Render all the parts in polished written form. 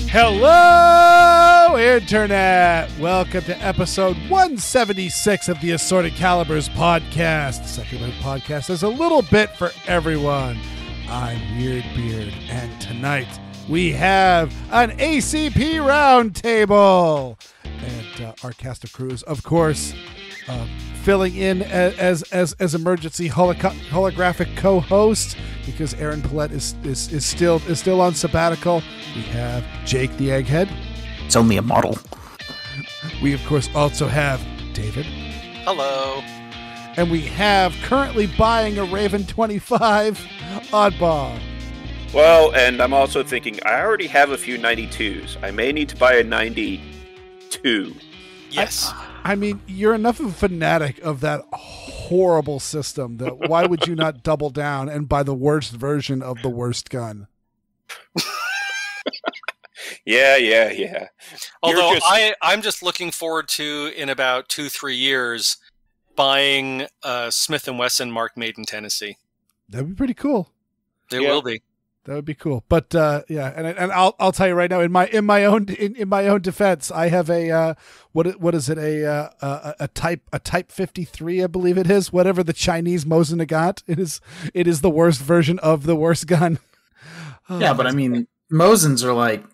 Hello, Internet! Welcome to episode 176 of the Assorted Calibers podcast. The second podcast is a little bit for everyone. I'm Weer'd, and tonight we have an ACP roundtable. And our cast of crews, of course, filling in as emergency holographic co-host because Aaron Paulette is still on sabbatical. We have Jake the Egghead. It's only a model. We of course also have David. Hello. And we have currently buying a Raven 25 Oddball. Well, and I'm also thinking I already have a few 92s. I may need to buy a 92. Yes. I mean, you're enough of a fanatic of that horrible system that why would you not double down and buy the worst version of the worst gun? Yeah. Although I'm just looking forward to, in about 2-3 years, buying a Smith & Wesson Mark Made in Tennessee. That'd be pretty cool. It will be. That would be cool. But yeah, and I'll tell you right now, in my own defense, I have a what is it, a type 53, I believe it is, whatever the Chinese Mosin got. It is the worst version of the worst gun. Yeah, but I mean, Mosins are like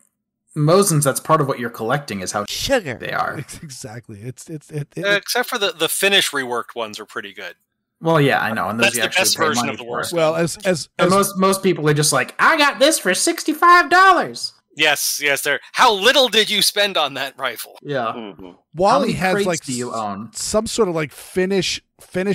Mosins. That's part of what you're collecting is how sugar they are. Exactly. Except for the Finnish reworked ones are pretty good. Well, yeah, I know, and those that's you the actually best pay version money of the for. worst. Well, as most people are just like, I got this for $65. Yes. They're how little did you spend on that rifle? Yeah. Mm-hmm. Wally has like do you own? Some sort of like Finnish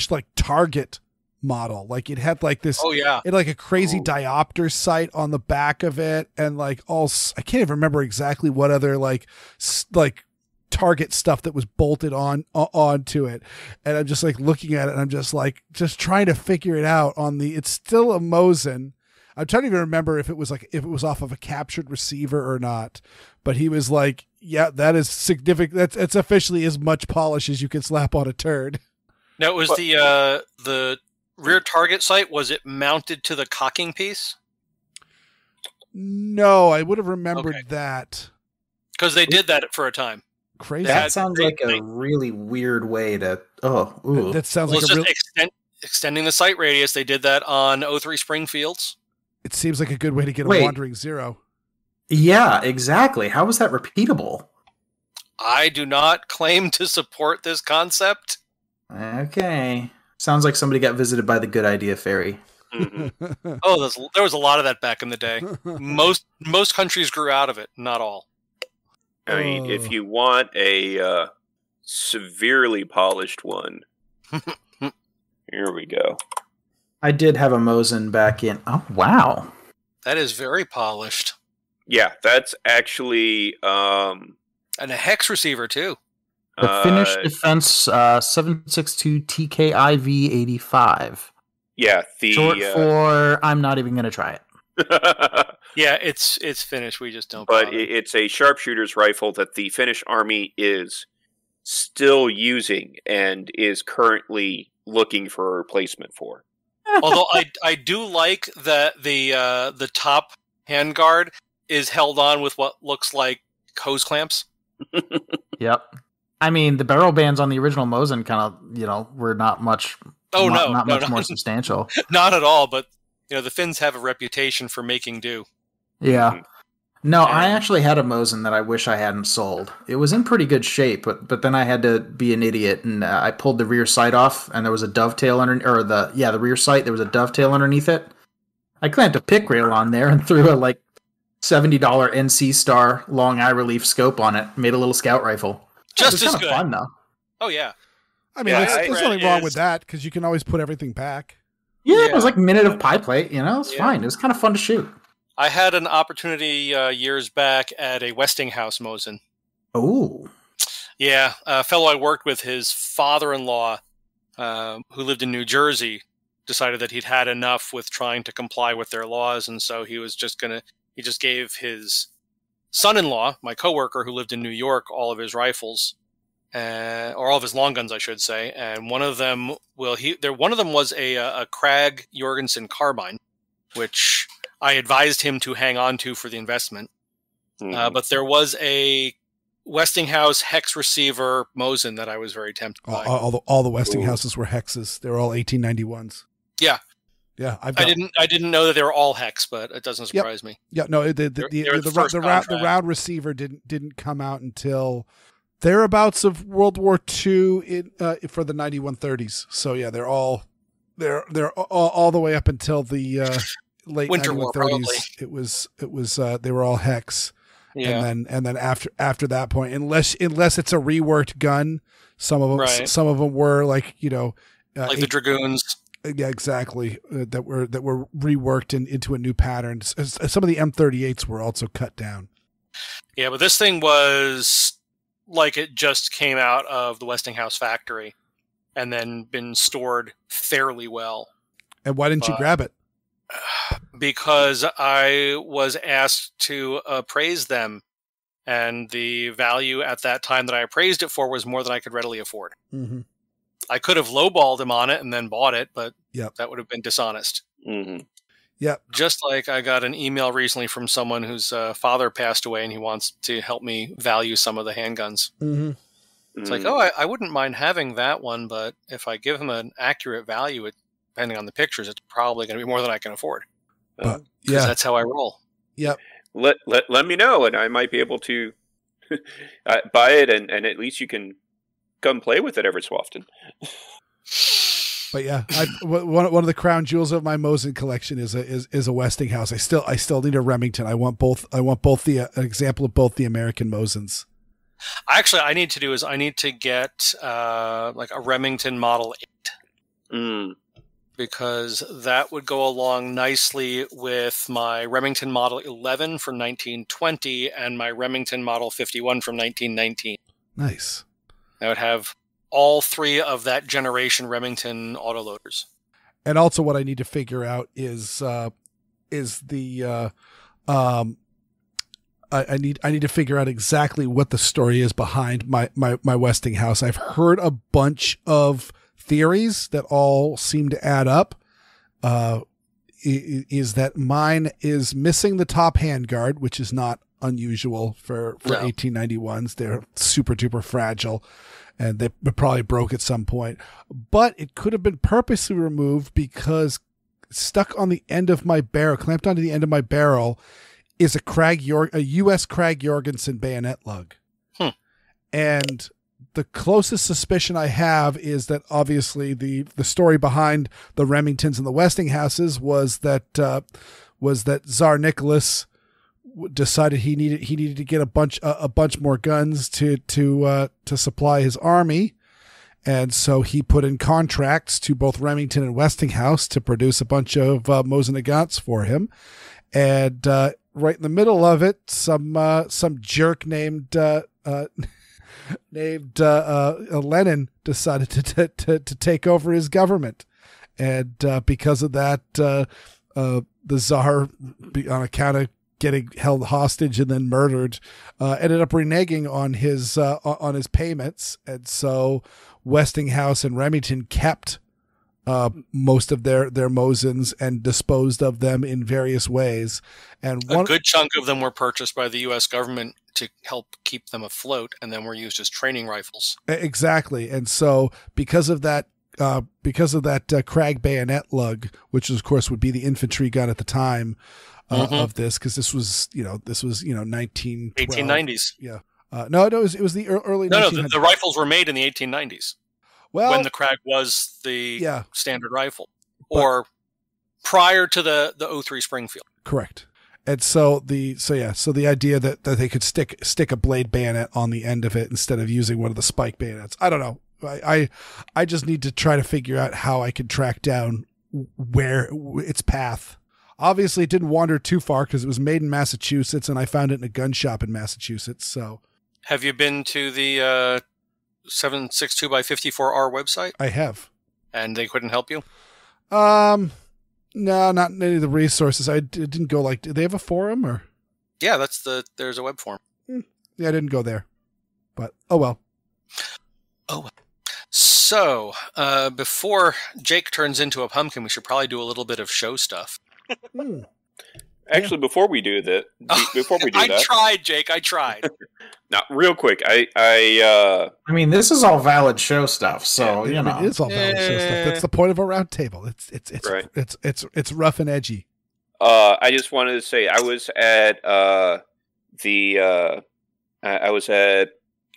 like target model. Like it had like this. Oh yeah. It had like a crazy diopter sight on the back of it, and like I can't even remember exactly what other like target stuff that was bolted onto it. And I'm just like looking at it, and I'm just trying to figure it out it's still a Mosin. I'm trying to even remember if it was off of a captured receiver or not, but he was like, yeah, that is significant. That's officially as much polish as you can slap on a turd. Now, was the rear target sight, was it mounted to the cocking piece? No, I would have remembered that. Because they did that for a time. Crazy. That sounds like a really weird way to. That sounds like extending the sight radius. They did that on 03 Springfields. It seems like a good way to get a wandering zero. Yeah, exactly. How was that repeatable? I do not claim to support this concept. Okay. Sounds like somebody got visited by the Good Idea Fairy. Mm-hmm. Oh, there was a lot of that back in the day. Most countries grew out of it, not all. I mean, if you want a severely polished one, here we go. I did have a Mosin back in. Oh, wow. That is very polished. Yeah, that's actually... and a hex receiver, too. The Finnish Defense 762 TKIV 85. Yeah, short for I'm not even going to try it. Yeah, it's Finnish. We just don't. But it's a sharpshooter's rifle that the Finnish army is still using and is currently looking for a replacement for. Although I do like that the top handguard is held on with what looks like hose clamps. Yep. I mean, the barrel bands on the original Mosin kind of, were not much. Not much more substantial. Not at all. But the Finns have a reputation for making do. Yeah. No, I actually had a Mosin that I wish I hadn't sold. It was in pretty good shape, but then I had to be an idiot, and I pulled the rear sight off, and there was a dovetail the rear sight. There was a dovetail underneath it. I clamped a pick rail on there and threw a $70 NC Star long eye relief scope on it. Made a little scout rifle. Just as good. Good. Fun though. Oh yeah. I mean, there's nothing wrong with that because you can always put everything back. Yeah, it was like a minute of pie plate. It's fine. It was kind of fun to shoot. I had an opportunity years back at a Westinghouse Mosin. Oh. Yeah, a fellow I worked with, his father-in-law, who lived in New Jersey, decided that he'd had enough with trying to comply with their laws, and so he just gave his son-in-law, my coworker who lived in New York, all of his rifles, or all of his long guns, I should say, and one of them was a Krag Jorgensen carbine, which I advised him to hang on to for the investment. But there was a Westinghouse hex receiver Mosin that I was very tempted by. All the Westinghouses were hexes. They were all 1891s. Yeah. Yeah, I didn't know that they were all hex, but it doesn't surprise me. Yeah, no, the round receiver didn't come out until thereabouts of World War II for the 9130s. So yeah, they're all the way up until the late Winter 9130s. War, probably. It was they were all hex. Yeah. And then after that point, unless it's a reworked gun, some of them were like like the Dragoons. Yeah, exactly. That were reworked into a new pattern. Some of the M38s were also cut down. Yeah, but this thing was like it just came out of the Westinghouse factory and then been stored fairly well. And why didn't you grab it? Because I was asked to appraise them, and the value at that time that I appraised it for was more than I could readily afford. Mm-hmm. I could have lowballed him on it and then bought it, but that would have been dishonest. Mm-hmm. Yep. Just like I got an email recently from someone whose father passed away, and he wants to help me value some of the handguns. Mm-hmm. It's like, I wouldn't mind having that one, but if I give him an accurate value, depending on the pictures, it's probably going to be more than I can afford. But that's how I roll. Yep. Let me know, and I might be able to buy it, and at least you can come play with it every so often. But yeah, one of the crown jewels of my Mosin collection is a Westinghouse. I still need a Remington. I want both an example of both the American Mosins. Actually, I need to get like a Remington Model 8. Because that would go along nicely with my Remington Model 11 from 1920 and my Remington Model 51 from 1919. Nice. I would have all three of that generation Remington autoloaders. And also what I need to figure out is I need to figure out exactly what the story is behind my Westinghouse. I've heard a bunch of theories that all seem to add up. Is that mine is missing the top handguard, which is not unusual for 1891s. They're super duper fragile, and they probably broke at some point. But it could have been purposely removed because stuck on the end of my barrel, clamped onto the end of my barrel, is a U.S. Krag Jorgensen bayonet lug. And the closest suspicion I have is that obviously the story behind the Remingtons and the Westinghouses was that Tsar Nicholas decided he needed to get a bunch more guns to supply his army, and so he put in contracts to both Remington and Westinghouse to produce a bunch of Mosin Nagants for him, and right in the middle of it, some jerk named Lenin decided to take over his government, and because of that, the Tsar, on account of getting held hostage and then murdered, ended up reneging on his payments, and so Westinghouse and Remington kept most of their Mosins and disposed of them in various ways. And a good chunk of them were purchased by the U.S. government to help keep them afloat, and then were used as training rifles. Exactly. And so because of that Krag bayonet lug, which of course would be the infantry gun at the time of this, because this was 1890s. Yeah. No, it was the early. No, the rifles were made in the 1890s. Well, when the Krag was the standard rifle, or prior to the 03 Springfield. Correct. And so the idea that they could stick a blade bayonet on the end of it instead of using one of the spike bayonets. I don't know. I just need to try to figure out how I can track down where its path. Obviously, it didn't wander too far because it was made in Massachusetts, and I found it in a gun shop in Massachusetts. So, have you been to the 762 by 54R website? I have. And they couldn't help you? No, not any of the resources. I didn't go. Like, do they have a forum or? Yeah, there's a web form. Yeah, I didn't go there, but oh well. So, before Jake turns into a pumpkin, we should probably do a little bit of show stuff. Actually, before we do that, I tried, Jake. I tried. Now, real quick, I mean, this is all valid show stuff, so you know, it's all valid show stuff. That's the point of a round table. It's Right. it's rough and edgy. I just wanted to say I was at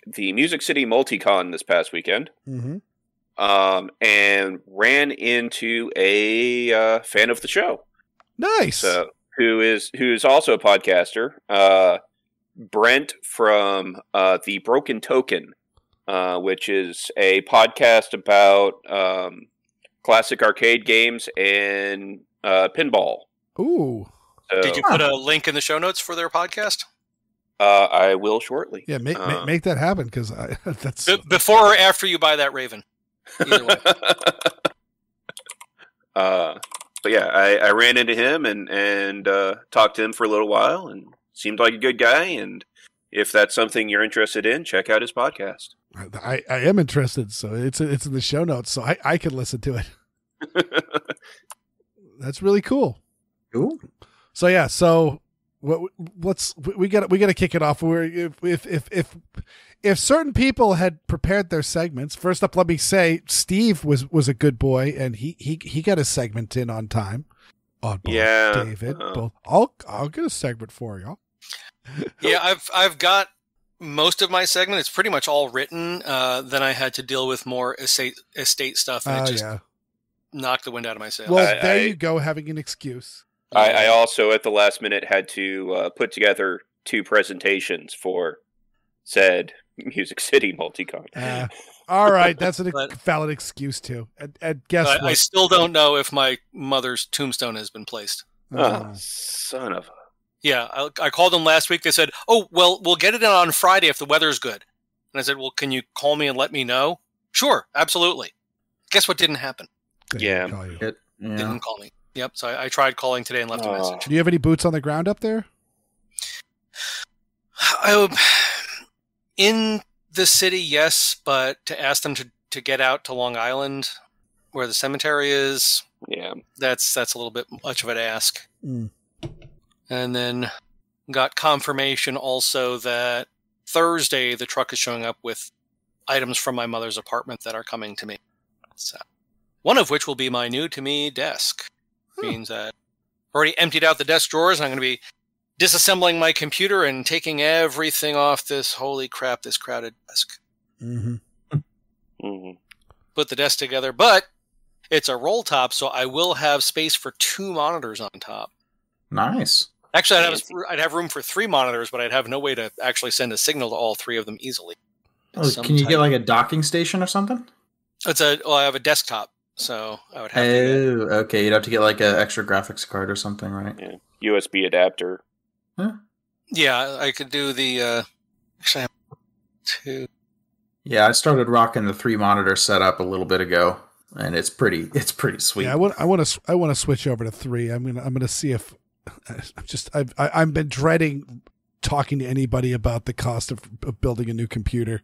the Music City Multicon this past weekend, and ran into a fan of the show. Nice. Who's also a podcaster, Brent from the Broken Token, which is a podcast about classic arcade games and pinball. Ooh. So, Did you put a link in the show notes for their podcast? I will shortly. Yeah, make that happen because that's before or after you buy that Raven. Either way. But yeah, I ran into him and talked to him for a little while, and seemed like a good guy. And if that's something you're interested in, check out his podcast. I am interested, so it's in the show notes, so I can listen to it. That's really cool. Cool. So yeah, we got to kick it off. If certain people had prepared their segments, first up, let me say Steve was a good boy, and he got a segment in on time. Yeah, David. I'll get a segment for y'all. Yeah, I've got most of my segment. It's pretty much all written. Then I had to deal with more estate stuff, and it just knocked the wind out of my sails. Well, there you go, having an excuse. I also, at the last minute, had to put together 2 presentations for said Music City Multicon. All right, that's a valid excuse too. And guess what? I still don't know if my mother's tombstone has been placed. Oh, son of a... Yeah, I called them last week. They said, "Oh, well, we'll get it in on Friday if the weather's good." And I said, "Well, can you call me and let me know?" "Sure, absolutely." Guess what didn't happen? Didn't call me. Yep. So I tried calling today and left a message. Do you have any boots on the ground up there? In the city, yes, but to ask them to get out to Long Island, where the cemetery is, that's a little bit much of an ask. And then got confirmation also that Thursday the truck is showing up with items from my mother's apartment that are coming to me. So, one of which will be my new to me desk. Means that I've already emptied out the desk drawers, and I'm going to be disassembling my computer and taking everything off this crowded desk. Put the desk together, but it's a roll top, so I will have space for 2 monitors on top. Nice. Actually, I'd have room for 3 monitors, but I'd have no way to actually send a signal to all 3 of them easily. Can you get like a docking station or something? I have a desktop, so I would have to get... okay. You'd have to get like an extra graphics card or something, right? Yeah. USB adapter. Huh? Yeah, I could do the... actually, I have 2. Yeah, I started rocking the 3 monitor setup a little bit ago, and it's pretty sweet. Yeah, I want to switch over to 3. I'm gonna see if I've been dreading talking to anybody about the cost of building a new computer.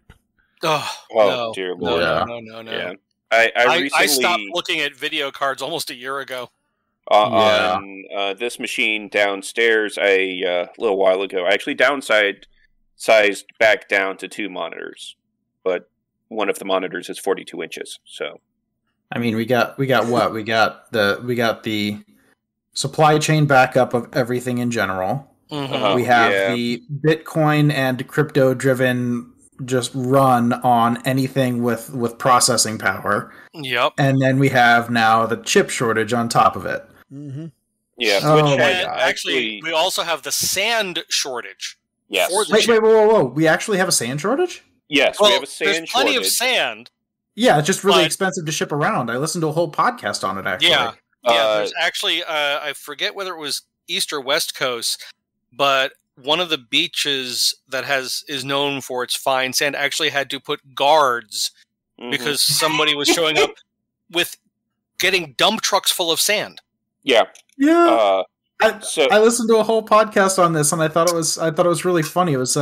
Oh no, dear Lord! No. Yeah. I stopped looking at video cards almost a year ago. On this machine downstairs a little while ago, I actually downsized back down to 2 monitors, but one of the monitors is 42 inches. So, I mean, we got what? we got the supply chain backup of everything in general. We have the Bitcoin and crypto driven just run on anything with processing power. Yep. And then we have now the chip shortage on top of it. Yeah. Oh my God. Actually, we also have the sand shortage. Yes. Wait, whoa. We actually have a sand shortage? Yes, we have a sand there's plenty shortage. of sand. Yeah, it's just really expensive to ship around. I listened to a whole podcast on it, actually. Yeah, there's actually, I forget whether it was East or West Coast, but one of the beaches that is known for its fine sand actually had to put guards because somebody was showing up with getting dump trucks full of sand. Yeah. Yeah. I listened to a whole podcast on this, and I thought it was really funny. It was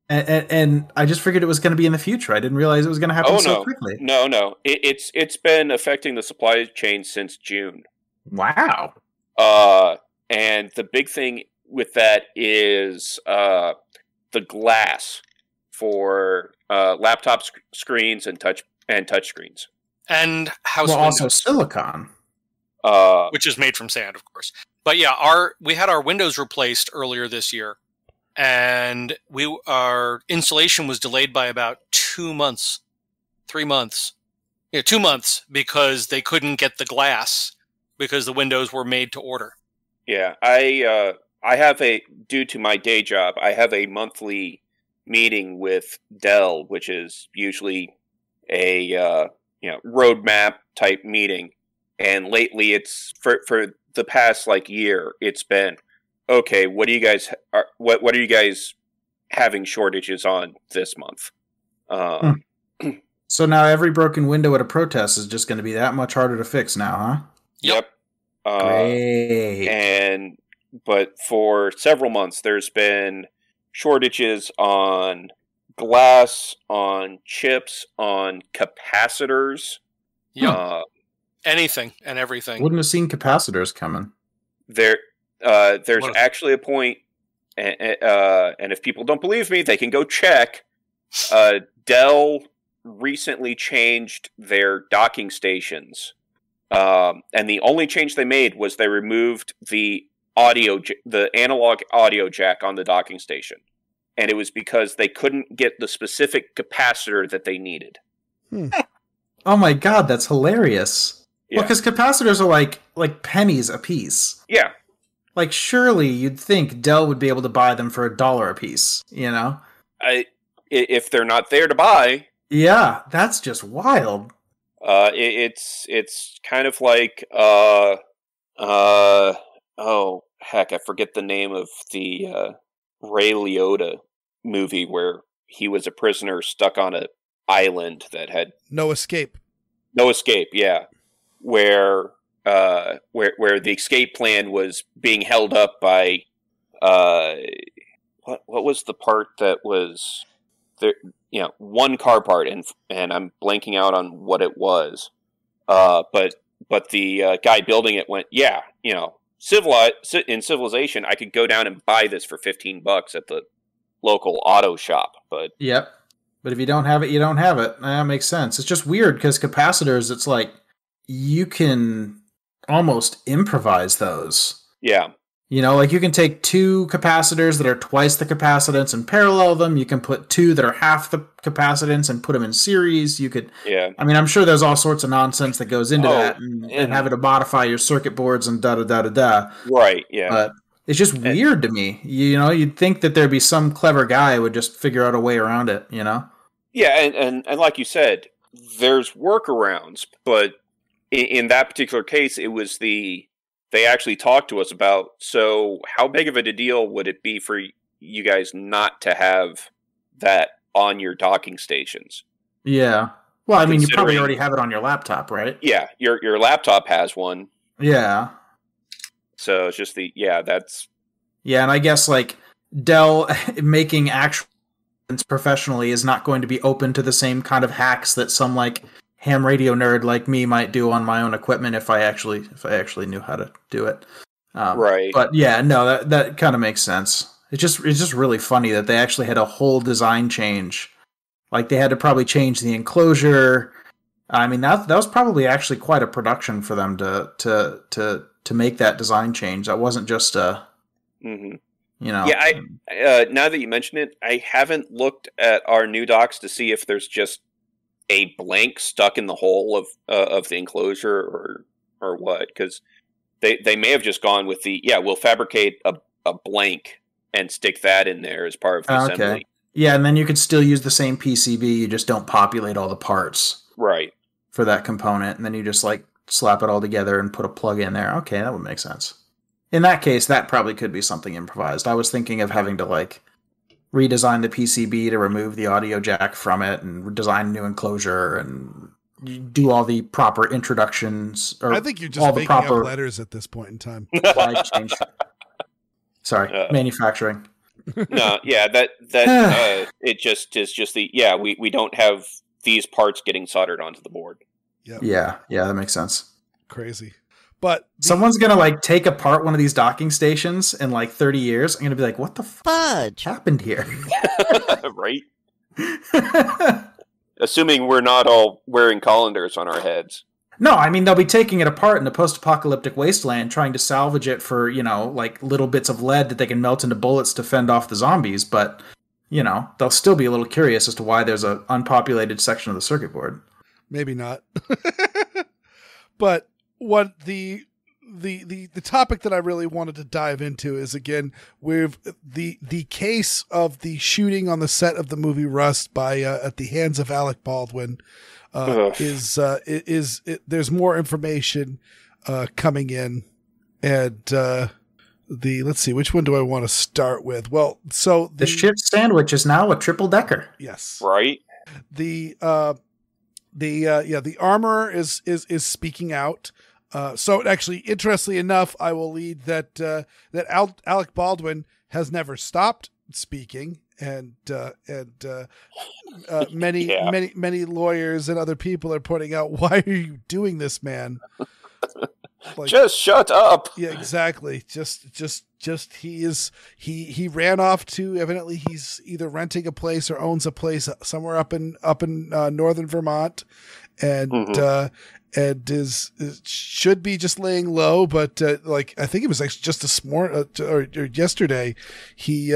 and I just figured it was going to be in the future. I didn't realize it was going to happen so quickly. No. It's been affecting the supply chain since June. Wow. And the big thing with that is the glass for laptop screens and touch screens. And house windows. Also silicon. Which is made from sand, of course. But yeah, we had our windows replaced earlier this year, and our installation was delayed by about 2 months, 3 months. Yeah, 2 months, because they couldn't get the glass because the windows were made to order. Yeah, I have due to my day job, I have a monthly meeting with Dell, which is usually a roadmap type meeting. And lately, it's for the past year, it's been okay. What are you guys having shortages on this month? So now every broken window at a protest is just going to be that much harder to fix now, huh? Yep. Great. But for several months, there's been shortages on glass, on chips, on capacitors. Yeah. Anything and everything. Wouldn't have seen capacitors coming. There's actually a point, and if people don't believe me, they can go check. Dell recently changed their docking stations, and the only change they made was they removed the analog audio jack on the docking station, and it was because they couldn't get the specific capacitor that they needed. Oh my god, that's hilarious. Yeah. Well, because capacitors are like pennies a piece. Yeah. Surely you'd think Dell would be able to buy them for $1 a piece, you know? If they're not there to buy. Yeah, that's just wild. It's kind of like, oh, heck, I forget the name of the Ray Liotta movie where he was a prisoner stuck on an island that had... No escape. No escape, yeah. Where the escape plan was being held up by what was the part that was there? One car part, and I'm blanking out on what it was. But the guy building it went, in Civilization, I could go down and buy this for $15 at the local auto shop. But yep. But if you don't have it, you don't have it. That makes sense. It's just weird because capacitors, it's like you can almost improvise those. Yeah. You can take 2 capacitors that are twice the capacitance and parallel them. You can put 2 that are half the capacitance and put them in series. You could, I'm sure there's all sorts of nonsense that goes into that and having to modify your circuit boards and da-da-da-da-da. Right, yeah. But it's just weird to me. You'd think that there'd be some clever guy who would just figure out a way around it, Yeah, and like you said, there's workarounds, but in that particular case, it was they actually talked to us about, so how big of a deal would it be for you guys not to have that on your docking stations? Yeah. Well, you probably already have it on your laptop, right? Yeah, your laptop has one. Yeah. So it's just that's... Yeah, and I guess, Dell making actual professionally is not going to be open to the same kind of hacks that some, ham radio nerd like me might do on my own equipment if I actually knew how to do it. Right. But yeah, no, that kind of makes sense. It's just really funny that they actually had a whole design change. They had to probably change the enclosure. That was probably actually quite a production for them to make that design change. That wasn't just a Yeah, now that you mention it, I haven't looked at our new docks to see if there's just a blank stuck in the hole of the enclosure or what, because they may have just gone with we'll fabricate a blank and stick that in there as part of the assembly. Yeah, and then you could still use the same PCB, you just don't populate all the parts. Right. For that component, and then you just slap it all together and put a plug in there. Okay, that would make sense. In that case, that probably could be something improvised. I was thinking of having to redesign the PCB to remove the audio jack from it and design a new enclosure and do all the proper introductions. Or I think you're all just the making proper up letters at this point in time. slide change. Sorry, manufacturing. No, yeah, that it just is just we don't have these parts getting soldered onto the board. Yep. Yeah, that makes sense. Crazy. But someone's gonna like take apart one of these docking stations in like 30 years. I'm gonna be like, what the fudge happened here? Right? Assuming we're not all wearing colanders on our heads. No, I mean, they'll be taking it apart in the post-apocalyptic wasteland, trying to salvage it for, like little bits of lead that they can melt into bullets to fend off the zombies. But, they'll still be a little curious as to why there's an unpopulated section of the circuit board. Maybe not. But what the topic that I really wanted to dive into is, again, with the case of the shooting on the set of the movie Rust by at the hands of Alec Baldwin. There's more information coming in, and let's see, which one do I want to start with? Well, so the ship sandwich is now a triple decker. Yes, right. The armourer is speaking out. So actually, interestingly enough, I will lead that Alec Baldwin has never stopped speaking. And many lawyers and other people are pointing out, why are you doing this, man? Like, just shut up. Yeah, exactly. Just he ran off to, evidently he's either renting a place or owns a place somewhere up in northern Vermont, and and should be just laying low, but I think it was actually just this morning or yesterday, he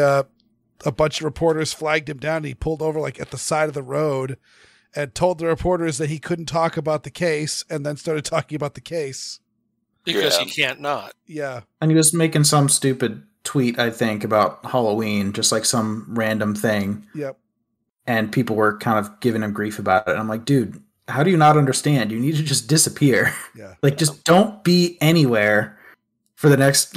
a bunch of reporters flagged him down, and he pulled over at the side of the road and told the reporters that he couldn't talk about the case, and then started talking about the case. Because he can't not. Yeah. And he was making some stupid tweet, I think, about Halloween, just like some random thing. Yep. And people were kind of giving him grief about it. And I'm like, dude, how do you not understand? You need to just disappear. Yeah. Just don't be anywhere for the next,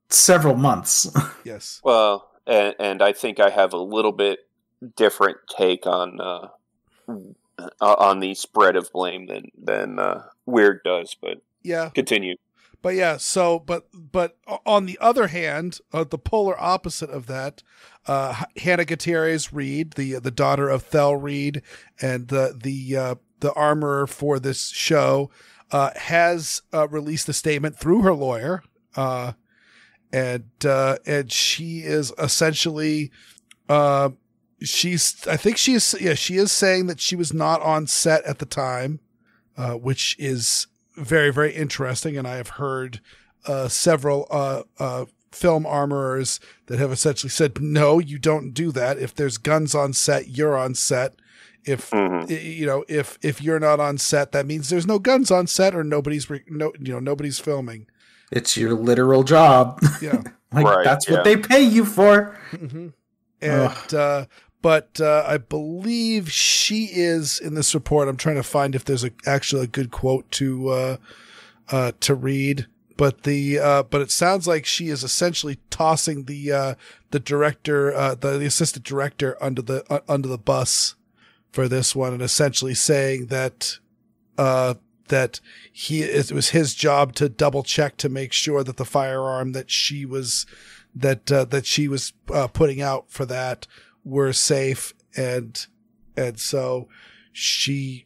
several months. Yes. Well, and I think I have a little bit different take on the spread of blame than Weer'd does, but yeah, continue. But yeah, so but on the other hand, the polar opposite of that, Hannah Gutierrez-Reed, the daughter of Thel Reed and the armourer for this show, has released a statement through her lawyer. And she is essentially, she is saying that she was not on set at the time, which is very, very interesting. And I have heard, several, film armorers that have essentially said, no, you don't do that. If there's guns on set, you're on set. If, if you're not on set, that means there's no guns on set or nobody's filming. It's your literal job. Yeah. That's what they pay you for. Mm-hmm. And, but I believe she is in this report. I'm trying to find if there's actually a good quote to read, but but it sounds like she is essentially tossing the director, the assistant director under the bus for this one, and essentially saying that, that it was his job to double check to make sure that the firearm that she was putting out for that were safe, and so she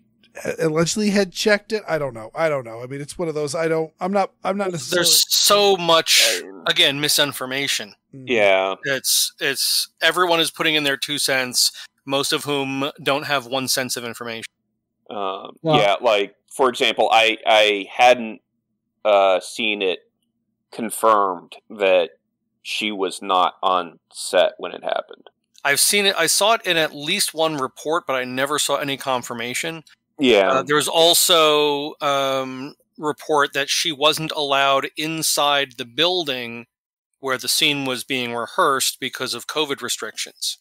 allegedly had checked it. I don't know. I mean, it's one of those. I'm not necessarily. There's so much, again, misinformation. Yeah, it's everyone is putting in their 2 cents, most of whom don't have 1 sense of information. Yeah, for example, I hadn't seen it confirmed that she was not on set when it happened. I've seen it. I saw it in at least one report, but I never saw any confirmation. Yeah. There was also report that she wasn't allowed inside the building where the scene was being rehearsed because of COVID restrictions,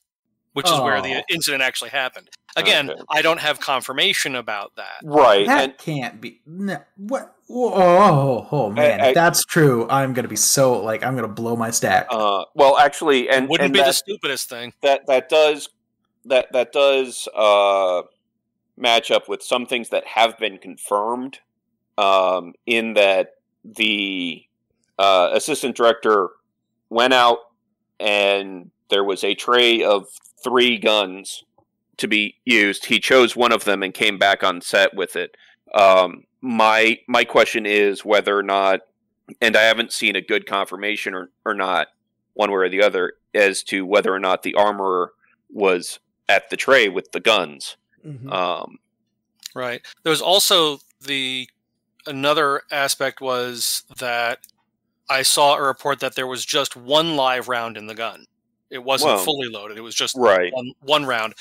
which is where the incident actually happened. Again, okay. I don't have confirmation about that. Right. That can't be. No, what? Oh man, if that's true, I'm going to be so, I'm going to blow my stack. Well, actually, and wouldn't be the stupidest thing. That does match up with some things that have been confirmed, in that the assistant director went out and there was a tray of 3 guns to be used. He chose one of them and came back on set with it. My question is whether or not, and I haven't seen a good confirmation or not, one way or the other, as to whether or not the armorer was at the tray with the guns. Mm-hmm. Right. There was also another aspect was that I saw a report that there was just 1 live round in the gun. It wasn't fully loaded. It was just one round,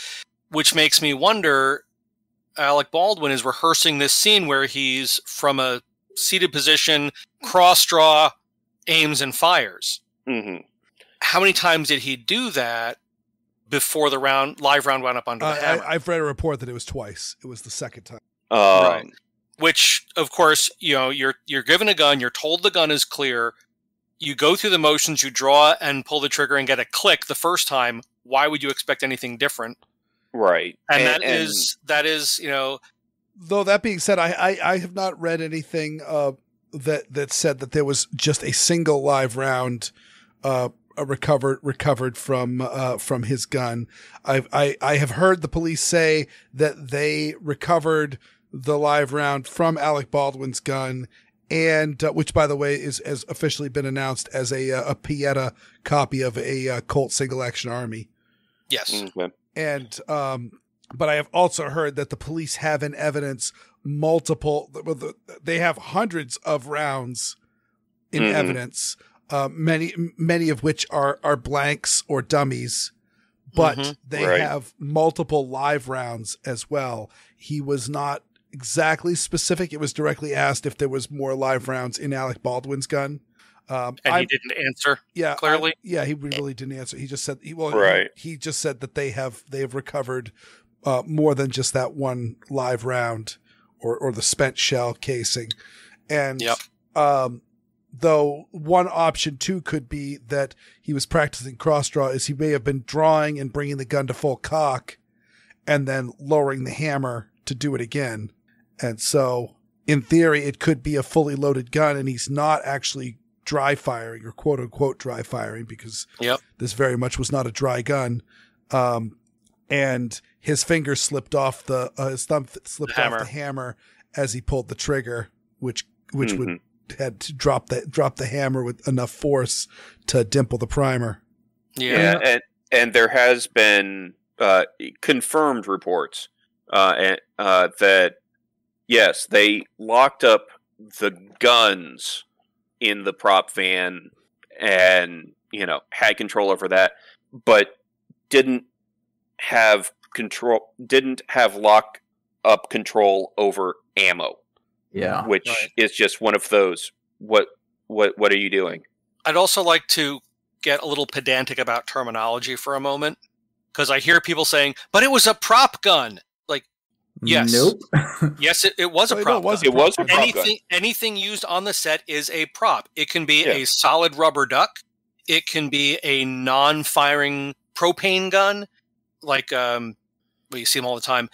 which makes me wonder, Alec Baldwin is rehearsing this scene where he's from a seated position, cross draw, aims and fires. Mm-hmm. How many times did he do that before the live round wound up under the hammer? I've read a report that it was twice. It was the second time. Right. Which, of course, you're given a gun. You're told the gun is clear. You go through the motions. You draw and pull the trigger and get a click the first time. Why would you expect anything different? Right. And that is Though that being said, I have not read anything that said that there was just a single live round recovered from his gun. I have heard the police say that they recovered the live round from Alec Baldwin's gun, and which, by the way, has officially been announced as a Pieta copy of a Colt Single Action Army. Yes. Mm-hmm. And but I have also heard that the police have in evidence they have hundreds of rounds in evidence, many of which are blanks or dummies, but they have multiple live rounds as well. He was not exactly specific. It was directly asked if there was more live rounds in Alec Baldwin's gun. And he didn't answer. Yeah, clearly. He really didn't answer. He just said he just said that they have recovered more than just that one live round or the spent shell casing. And though one option too could be that he was practicing cross draw, is he may have been drawing and bringing the gun to full cock and then lowering the hammer to do it again. And so in theory, it could be a fully loaded gun and he's not actually dry firing or quote unquote dry firing, because this very much was not a dry gun. And his finger slipped off his thumb slipped off the hammer as he pulled the trigger, which would had to drop the hammer with enough force to dimple the primer. And there has been confirmed reports that yes, they locked up the guns in the prop van and had control over that, but didn't have lock up control over ammo. Yeah. Which is just one of those, what are you doing? I'd also like to get a little pedantic about terminology for a moment, because I hear people saying, but it was a prop gun. Like, yes. Nope. Yes, it was a prop gun. It was a prop gun. Anything used on the set is a prop. It can be a solid rubber duck. It can be a non-firing propane gun, like you see them all the time.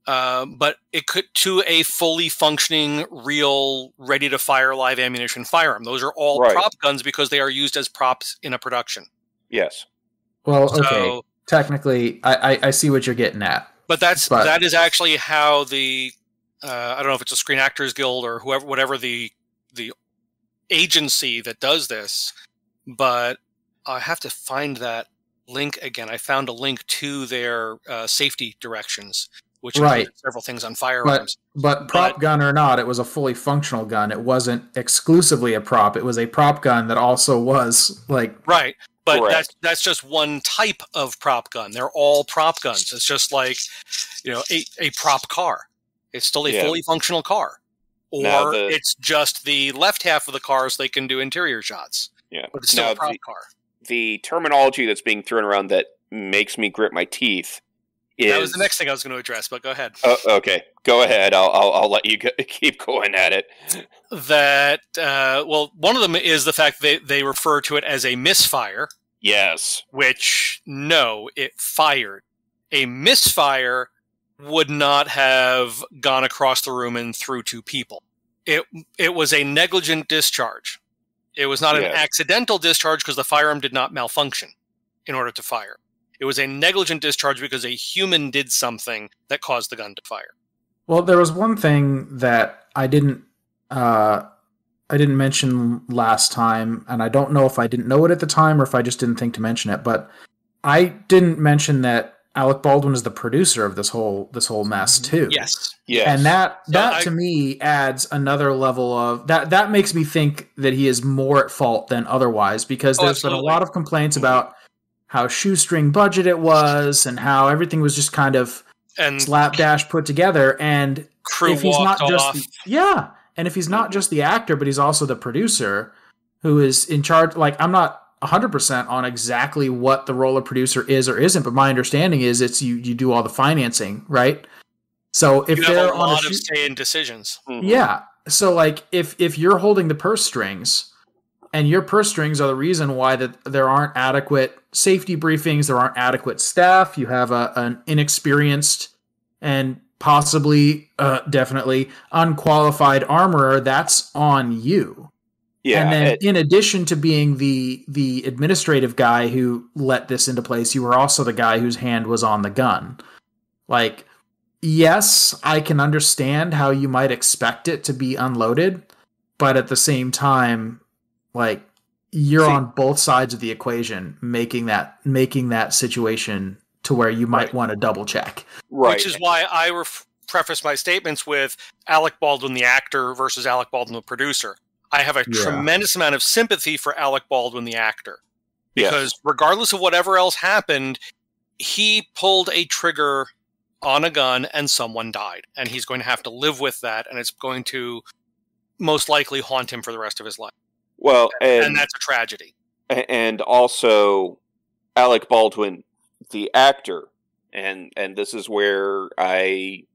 But it could to a fully functioning, real, ready-to-fire live ammunition firearm. Those are all prop guns because they are used as props in a production. Yes. Well, okay. Technically, I see what you're getting at. But that is actually how the I don't know if it's a Screen Actors Guild or whatever the agency that does this, but I have to find that link again. I found a link to their safety directions, which included several things on firearms. But prop gun or not, it was a fully functional gun. It wasn't exclusively a prop. It was a prop gun that also was like... Right. But that's just one type of prop gun. They're all prop guns. It's just like, a prop car. It's still a fully functional car. Or it's just the left half of the car so they can do interior shots. Yeah. But it's still a prop car. The terminology that's being thrown around that makes me grit my teeth is... That was the next thing I was going to address, but go ahead. Okay. Go ahead. I'll let you keep going at it. That, one of them is the fact that they refer to it as a misfire. Yes. Which, no, it fired. A misfire would not have gone across the room and through two people. It was a negligent discharge. It was not an accidental discharge because the firearm did not malfunction in order to fire. It was a negligent discharge because a human did something that caused the gun to fire. Well, there was one thing that I didn't mention last time, and I don't know if I didn't know it at the time or if I just didn't think to mention it, but I didn't mention that Alec Baldwin is the producer of this whole mess too. Yes. And that to me adds another level of that makes me think that he is more at fault than otherwise, because there's been a lot of complaints about how shoestring budget it was and how everything was just kind of slapdash put together, and crew if he's not off. And if he's not just the actor, but he's also the producer who is in charge, like, I'm not 100% on exactly what the role of producer is or isn't, but my understanding is it's you do all the financing, right? So if you they're have a on lot of say in decisions. Yeah. So like if you're holding the purse strings, and your purse strings are the reason why that there aren't adequate safety briefings, there aren't adequate staff, you have an inexperienced and possibly, definitely unqualified armorer, that's on you. Yeah, and then in addition to being the administrative guy who let this into place, you were also the guy whose hand was on the gun. Like, yes, I can understand how you might expect it to be unloaded, but at the same time, like, you're on both sides of the equation, making that situation to where you might want to double check. Right. Which is why I preface my statements with Alec Baldwin, the actor, versus Alec Baldwin, the producer. I have a tremendous amount of sympathy for Alec Baldwin, the actor, because regardless of whatever else happened, he pulled a trigger on a gun and someone died, and he's going to have to live with that, and it's going to most likely haunt him for the rest of his life. Well, and that's a tragedy. And also, Alec Baldwin, the actor, and this is where I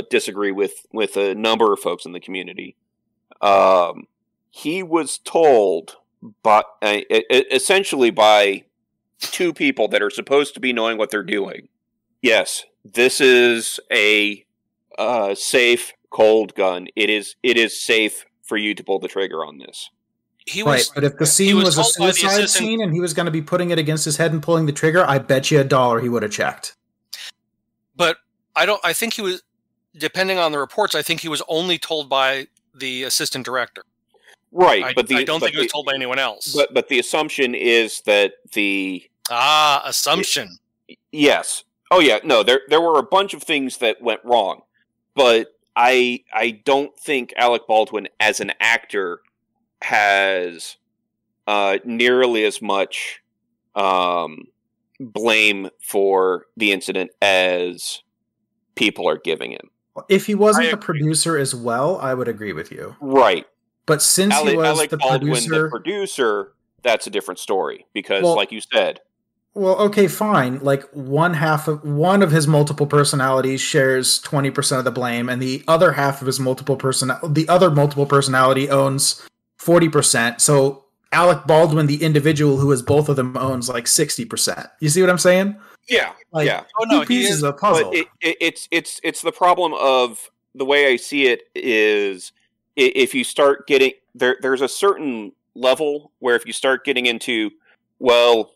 disagree with a number of folks in the community. He was told essentially by two people that are supposed to be knowing what they're doing. Yes, this is a safe cold gun. It is safe for you to pull the trigger on this. But if the scene was a suicide scene and he was going to be putting it against his head and pulling the trigger, I bet you $1 he would have checked. But I think he was, depending on the reports, I think he was only told by the assistant director. Right, I don't think he was told by anyone else. But the assumption is that assumption. Yes. Oh yeah. No, there were a bunch of things that went wrong, but I don't think Alec Baldwin as an actor has nearly as much blame for the incident as people are giving him. If he wasn't the producer as well, I would agree with you. Right. But since he was Alec the Baldwin, the producer, that's a different story. Because, like you said... Well, okay, fine. Like, one of his multiple personalities shares 20% of the blame, and the other half of his multiple personality owns 40%. So Alec Baldwin, the individual who is both of them, owns like 60%. You see what I'm saying? Yeah. Like, yeah. Oh no, pieces of the puzzle. But it's the problem of the way I see it is if you start getting there's a certain level where if you start getting into, well,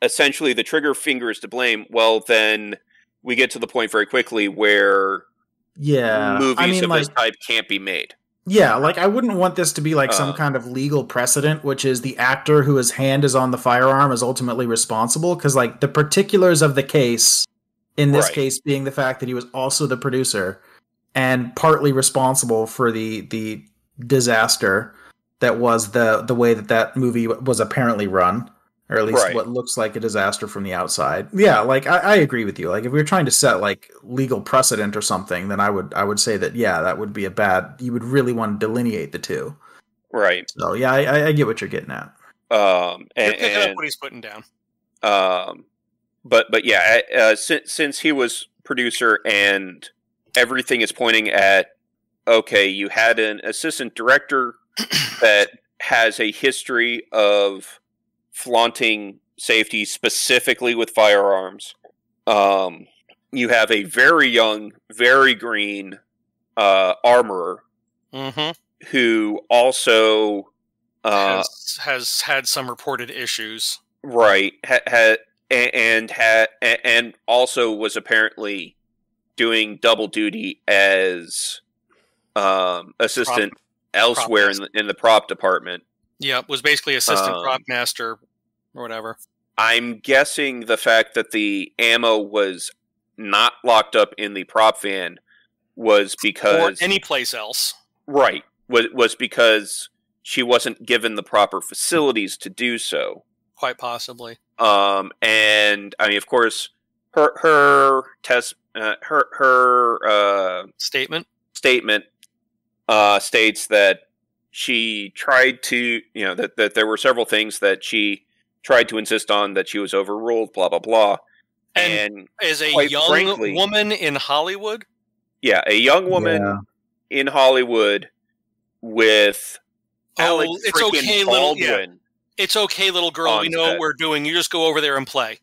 essentially the trigger finger is to blame, well, then we get to the point very quickly where movies of this type can't be made. Yeah, like, I wouldn't want this to be like some kind of legal precedent, which is the actor whose hand is on the firearm is ultimately responsible, because, like, the particulars of the case, in this case being the fact that he was also the producer and partly responsible for the disaster that was the way that movie was apparently run, or at least what looks like a disaster from the outside. Yeah, like, I agree with you. Like, if we were trying to set like legal precedent or something, then I would say that that would be you would really want to delineate the two. Right. So yeah, I get what you're getting at. You're picking up what he's putting down. But yeah, since he was producer and everything is pointing at, okay, you had an assistant director that has a history of flaunting safety, specifically with firearms. you have a very young, very green armorer who also has had some reported issues. Right, and also was apparently doing double duty as assistant elsewhere in the prop department. Yeah, was basically assistant prop master or whatever. I'm guessing the fact that the ammo was not locked up in the prop van was because... Or any place else. Right, was because she wasn't given the proper facilities to do so. Quite possibly. And I mean, of course, her statement states that she tried to, that there were several things that she tried to insist on that she was overruled, blah blah blah. And as a young woman in Hollywood, yeah, a young woman in Hollywood with Alec freaking Baldwin. It's okay, little girl. We know what we're doing. You just go over there and play.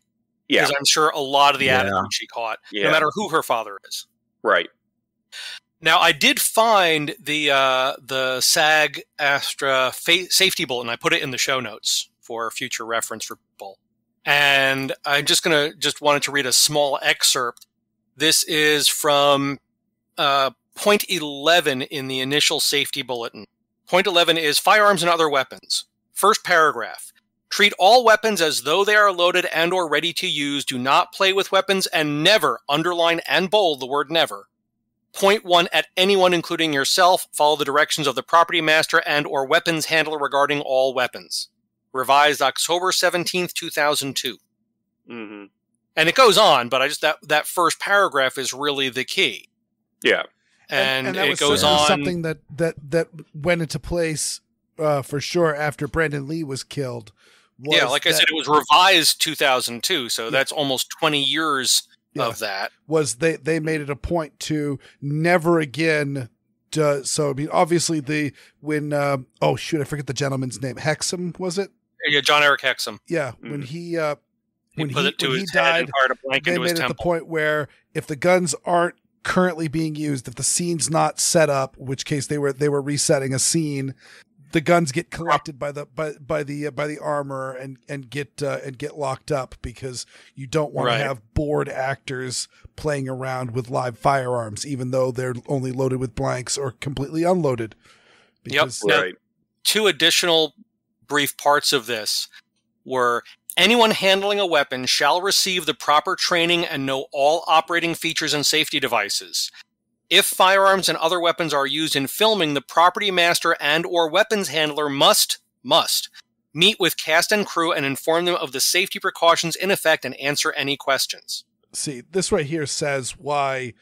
Yeah. Because I'm sure a lot of the attitude she caught, no matter who her father is. Right. Now, I did find the SAG AFTRA Safety Bulletin. I put it in the show notes for future reference for people. And I'm just wanted to read a small excerpt. This is from point 11 in the initial safety bulletin. Point 11 is firearms and other weapons. First paragraph. Treat all weapons as though they are loaded and or ready to use. Do not play with weapons and never, underline and bold the word never. Point 1, at anyone including yourself, follow the directions of the property master and or weapons handler regarding all weapons. Revised October 17th, 2002. Mm-hmm. And it goes on, but that first paragraph is really the key. Yeah. And that it goes on. Something that went into place for sure after Brandon Lee was killed. Yeah, like I said, it was revised 2002, so that's almost 20 years of that. They made it a point to never again. So I mean, obviously when I forget the gentleman's name. Hexum, was it? Yeah, John Eric Hexum. Yeah, when he died, they made it the point where if the guns aren't currently being used, if the scene's not set up, in which case they were resetting a scene, the guns get collected by the armor and get locked up, because you don't want to have bored actors playing around with live firearms, even though they're only loaded with blanks or completely unloaded. Because, Now, two additional brief parts of this were: anyone handling a weapon shall receive the proper training and know all operating features and safety devices. If firearms and other weapons are used in filming, the property master and or weapons handler must meet with cast and crew and inform them of the safety precautions in effect and answer any questions. See, this right here says why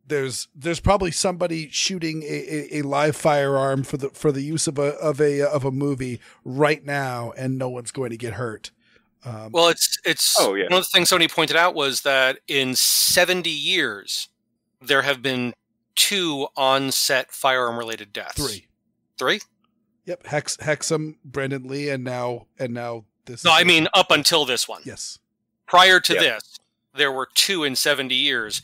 there's probably somebody shooting a live firearm for the use of a movie right now, and no one's going to get hurt. Well, it's one of the things somebody pointed out was that in 70 years, there have been 2 on-set firearm-related deaths. 3? Yep, Hexum, Brandon Lee, and now this. No, I mean up until this one. Yes. Prior to this, there were 2 in 70 years,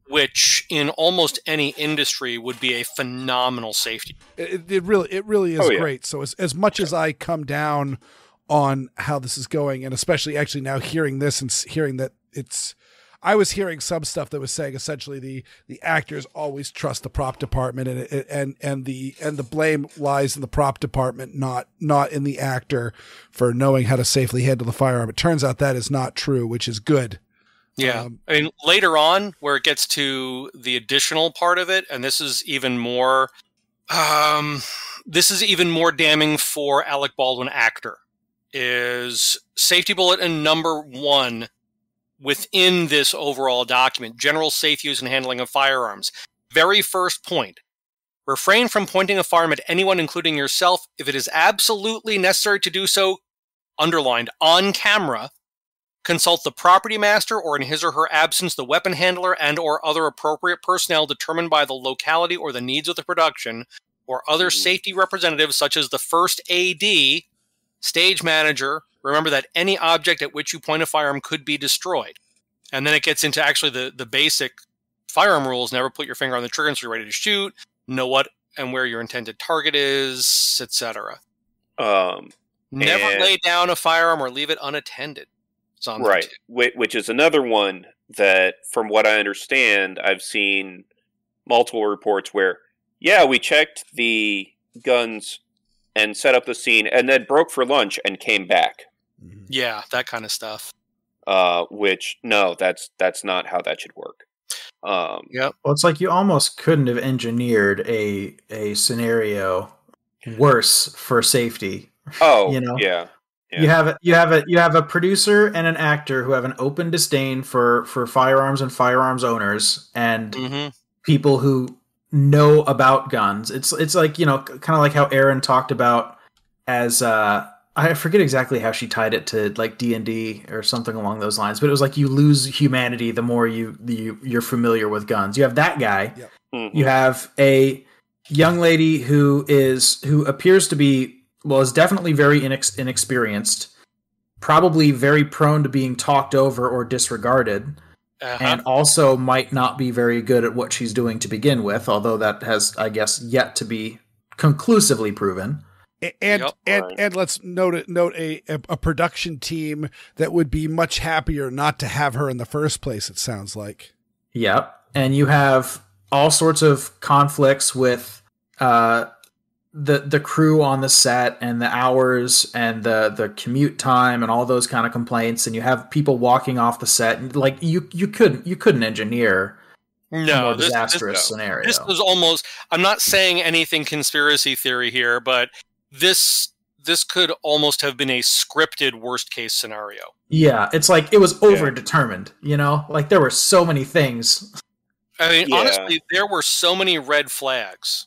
which in almost any industry would be a phenomenal safety. It really is great. So as much as I come down on how this is going, and especially actually now hearing this and hearing that I was hearing some stuff that was saying essentially the actors always trust the prop department, and the blame lies in the prop department, not in the actor for knowing how to safely handle the firearm. It turns out that is not true, which is good. Yeah. I mean, later on, where it gets to the additional part of it, and this is even more damning for Alec Baldwin actor, is safety bulletin number 1 within this overall document, general safe use and handling of firearms. Very first point: refrain from pointing a firearm at anyone, including yourself, if it is absolutely necessary to do so, underlined, on camera. Consult the property master, or in his or her absence, the weapon handler and or other appropriate personnel determined by the locality or the needs of the production, or other safety representatives such as the first AD, stage manager. Remember that any object at which you point a firearm could be destroyed. And then it gets into actually the basic firearm rules. Never put your finger on the trigger until you're ready to shoot. Know what and where your intended target is, etc. Never lay down a firearm or leave it unattended. Right, which is another one that, from what I understand, I've seen multiple reports where, yeah, we checked the guns and set up the scene and then broke for lunch and came back. Yeah, that kind of stuff. Which, no, that's not how that should work. Yep. Well, it's like you almost couldn't have engineered a scenario worse for safety. Oh, you know? Yeah. You have a producer and an actor who have an open disdain for firearms and firearms owners and people who know about guns. It's like, you know, kind of like how Erin talked about as I forget exactly how she tied it to like D&D or something along those lines, but it was like you lose humanity the more you're familiar with guns. You have that guy. Yep. You have a young lady who appears to be, well, is definitely very inexperienced, probably very prone to being talked over or disregarded, and also might not be very good at what she's doing to begin with, although that has, I guess, yet to be conclusively proven. And let's note a production team that would be much happier not to have her in the first place, it sounds like. Yep. And you have all sorts of conflicts with the crew on the set and the hours and the commute time and all those kind of complaints, and you have people walking off the set, and like you couldn't engineer a more disastrous scenario. This was almost, I'm not saying anything conspiracy theory here, but this could almost have been a scripted worst case scenario. Yeah, it's like it was overdetermined, you know? Like there were so many things. I mean, honestly, there were so many red flags.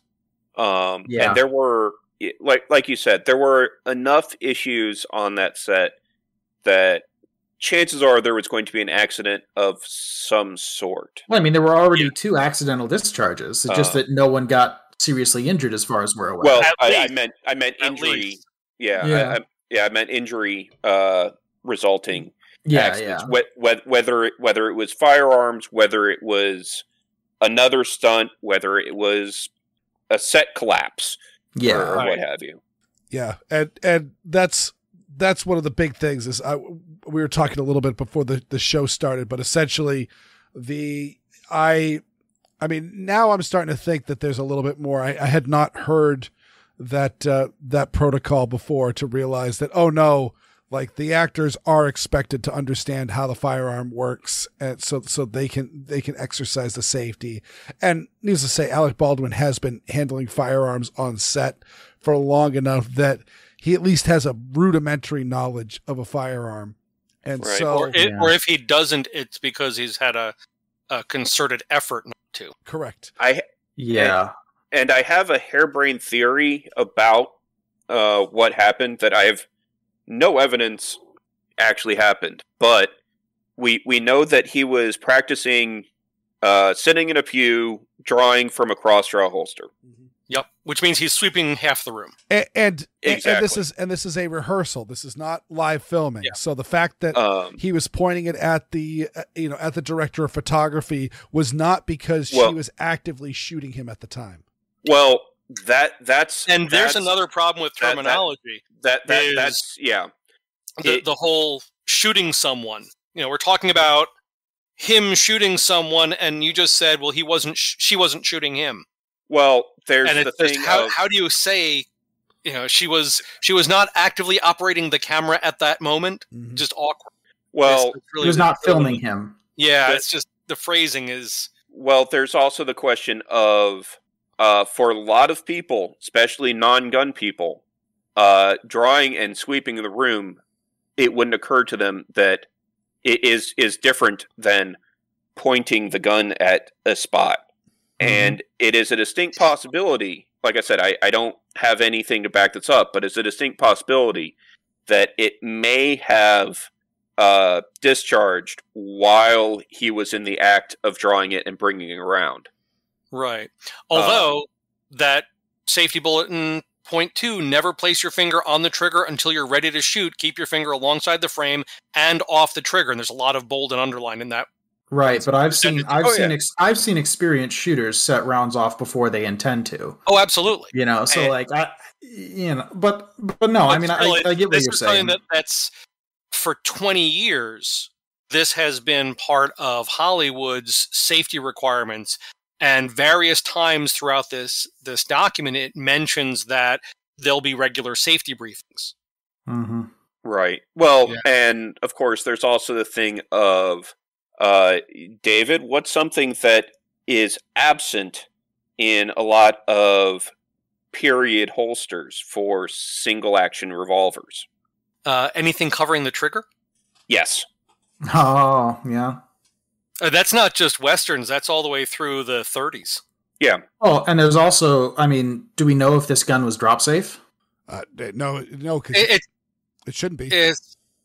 And there were, like you said, there were enough issues on that set that chances are there was going to be an accident of some sort. Well, I mean, there were already 2 accidental discharges. It's just that no one got seriously injured as far as we're aware. Well, I meant injury. Yeah. I meant injury resulting accidents. Whether it was firearms, whether it was another stunt, whether it was a set collapse, or what have you. Yeah, and that's one of the big things. Is we were talking a little bit before the show started, but essentially, I mean, now I'm starting to think that there's a little bit more. I had not heard that protocol before to realize that, oh no, like the actors are expected to understand how the firearm works, and so they can exercise the safety. And needless to say, Alec Baldwin has been handling firearms on set for long enough that he at least has a rudimentary knowledge of a firearm. And so, or if he doesn't, it's because he's had a concerted effort not to. Correct. And I have a harebrained theory about what happened that I have no evidence actually happened, but we know that he was practicing sitting in a pew, drawing from a cross-draw holster. Yep, which means he's sweeping half the room. And this is a rehearsal. This is not live filming. Yeah. So the fact that he was pointing it at the at the director of photography was not because she was actively shooting him at the time. Well, that's another problem with terminology. That's the whole shooting someone. You know, we're talking about him shooting someone, and you just said, well, she wasn't shooting him. Well, there's the thing. How do you say, she was not actively operating the camera at that moment? Mm-hmm. Just awkward. Well, he was not filming him. Yeah, it's just the phrasing is. Well, there's also the question of, for a lot of people, especially non-gun people, drawing and sweeping the room, it wouldn't occur to them that it is different than pointing the gun at a spot. And it is a distinct possibility, like I said, I don't have anything to back this up, but it's a distinct possibility that it may have discharged while he was in the act of drawing it and bringing it around. Right. Although that safety bulletin Point 2, never place your finger on the trigger until you're ready to shoot. Keep your finger alongside the frame and off the trigger. And there's a lot of bold and underline in that. Right, but I've seen experienced shooters set rounds off before they intend to. Oh, absolutely. So like but no, I mean, I get what you're saying. That's for 20 years. This has been part of Hollywood's safety requirements, and various times throughout this document, it mentions that there'll be regular safety briefings. Mm-hmm. Right. Well, and of course, there's also the thing of David, what's something that is absent in a lot of period holsters for single action revolvers? Anything covering the trigger? Yes. Oh, yeah. That's not just Westerns. That's all the way through the 30s. Yeah. Oh, and there's also, I mean, do we know if this gun was drop safe? No, because it shouldn't be.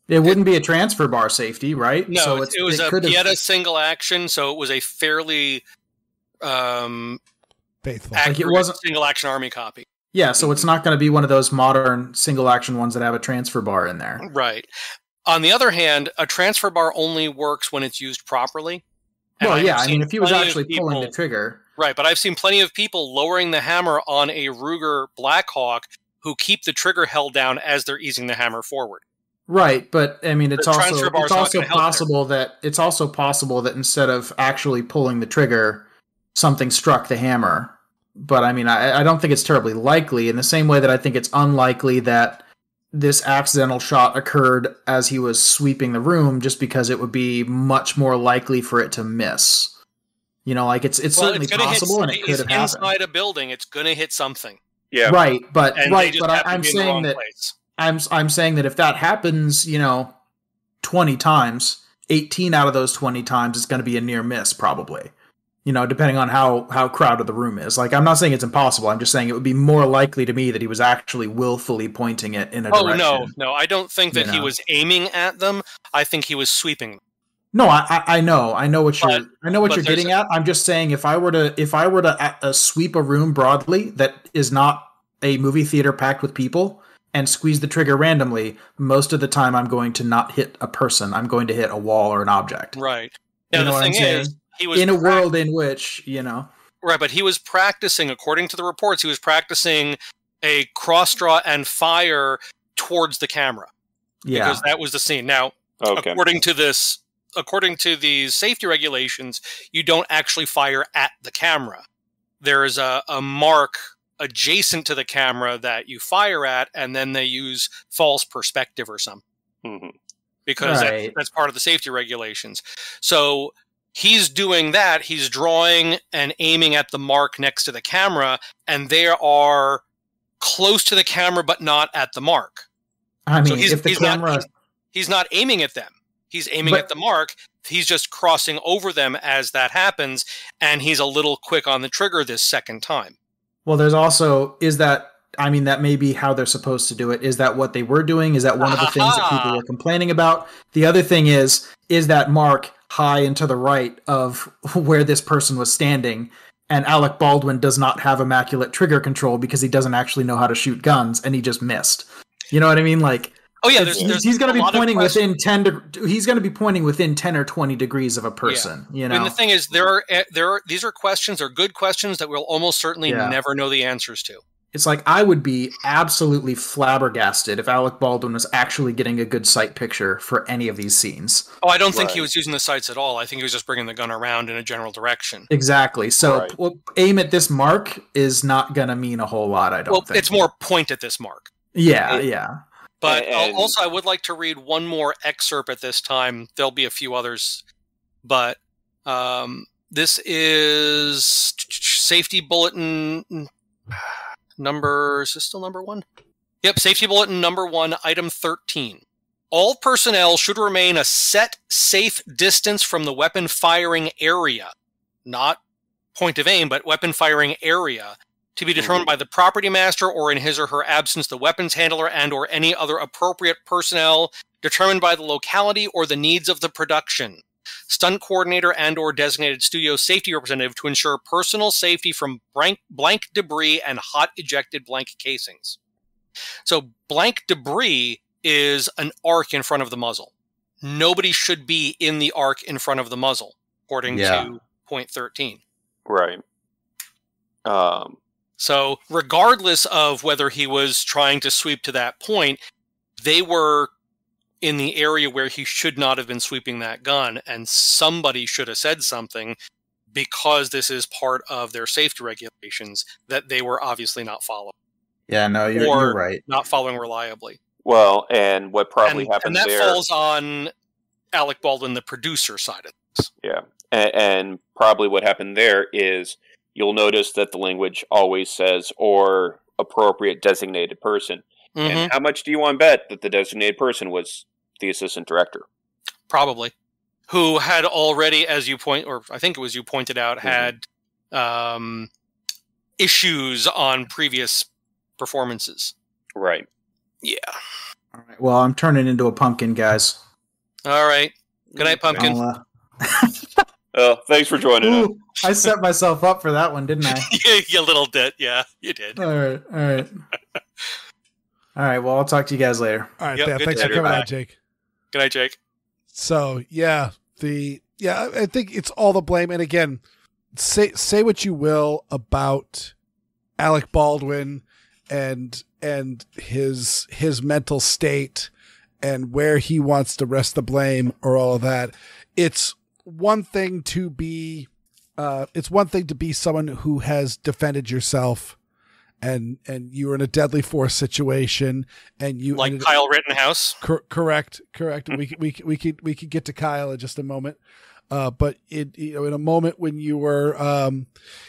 It wouldn't be a transfer bar safety, right? No, so it was a Pieta single action, so it was a fairly faithful. accurate it wasn't single action Army copy. Yeah, so it's not going to be one of those modern single action ones that have a transfer bar in there. Right. On the other hand, a transfer bar only works when it's used properly. Well, yeah, I mean, if he was actually pulling the trigger. Right, but I've seen plenty of people lowering the hammer on a Ruger Blackhawk who keep the trigger held down as they're easing the hammer forward. Right, but I mean, it's also possible that instead of actually pulling the trigger, something struck the hammer. But I mean, I don't think it's terribly likely. In the same way that I think it's unlikely that this accidental shot occurred as he was sweeping the room, just because it would be much more likely for it to miss. Like it's certainly possible, and it could have happened. Inside a building, it's going to hit something. Yeah, right. But I'm saying that. I'm saying that if that happens, 20 times, 18 out of those 20 times it's going to be a near miss, probably. Depending on how crowded the room is. Like, I'm not saying it's impossible. I'm just saying it would be more likely to me that he was actually willfully pointing it in a direction. Oh, no. I don't think that he was aiming at them. I think he was sweeping them. No, I know what you're getting at. I'm just saying if I were to sweep a room broadly that is not a movie theater packed with people and squeeze the trigger randomly, most of the time I'm going to not hit a person. I'm going to hit a wall or an object. Right. Now, the thing is, he was in a world in which, Right, but he was practicing, according to the reports, he was practicing a cross draw and fire towards the camera. Yeah. Because that was the scene. Now, according to these safety regulations, you don't actually fire at the camera. There is a mark adjacent to the camera that you fire at, and then they use false perspective or something. Mm-hmm. Because that's part of the safety regulations. So he's doing that. He's drawing and aiming at the mark next to the camera, and they are close to the camera but not at the mark. I mean, so he's not aiming at them. He's aiming at the mark. He's just crossing over them as that happens, and he's a little quick on the trigger this second time. Well, there's also, that may be how they're supposed to do it. Is that what they were doing? Is that one of the things that people were complaining about? The other thing is that mark high and to the right of where this person was standing, and Alec Baldwin does not have immaculate trigger control because he doesn't actually know how to shoot guns, and he just missed. You know what I mean? Like, oh yeah, he's going to be pointing within 10. He's going to be pointing within 10 or 20 degrees of a person. Yeah. And the thing is, these are questions, are good questions that we'll almost certainly never know the answers to. It's like, I would be absolutely flabbergasted if Alec Baldwin was actually getting a good sight picture for any of these scenes. Oh, I don't think he was using the sights at all. I think he was just bringing the gun around in a general direction. Exactly. So aim at this mark is not going to mean a whole lot, I don't think. It's more point at this mark. Yeah. But also, I would like to read one more excerpt at this time. There'll be a few others. But this is Safety Bulletin number... Is this still number 1? Yep, Safety Bulletin number 1, item 13. All personnel should remain a set, safe distance from the weapon firing area. Not point of aim, but weapon firing area. To be determined by the property master, or in his or her absence, the weapons handler and or any other appropriate personnel, determined by the locality or the needs of the production. stunt coordinator and or designated studio safety representative to ensure personal safety from blank debris and hot ejected blank casings. So blank debris is an arc in front of the muzzle. Nobody should be in the arc in front of the muzzle, according to point 13. Right. So regardless of whether he was trying to sweep to that point, they were in the area where he should not have been sweeping that gun, and somebody should have said something, because this is part of their safety regulations that they were obviously not following. Yeah, no, you're right. Not following reliably. Well, and what probably happened there... And that falls on Alec Baldwin, the producer side of this. Yeah, and probably what happened there is you'll notice that the language always says, or appropriate designated person. Mm-hmm. And how much do you want to bet that the designated person was the assistant director? Probably. Who had already, as you point, or I think it was you pointed out, had issues on previous performances. Right. Yeah. All right. Well, I'm turning into a pumpkin, guys. All right. Good night, pumpkin. Thanks for joining us. I set myself up for that one, didn't I? You little bit. Yeah, you did. All right. All right, well, I'll talk to you guys later. All right, thanks for coming out, Jake. Good night, Jake. So, I think it's all the blame. And again, say what you will about Alec Baldwin and his mental state and where he wants to rest the blame or all of that. It's one thing to be someone who has defended yourself and you were in a deadly force situation, and you like Kyle Rittenhouse. Correct. We could get to Kyle in just a moment. But in a moment when you were,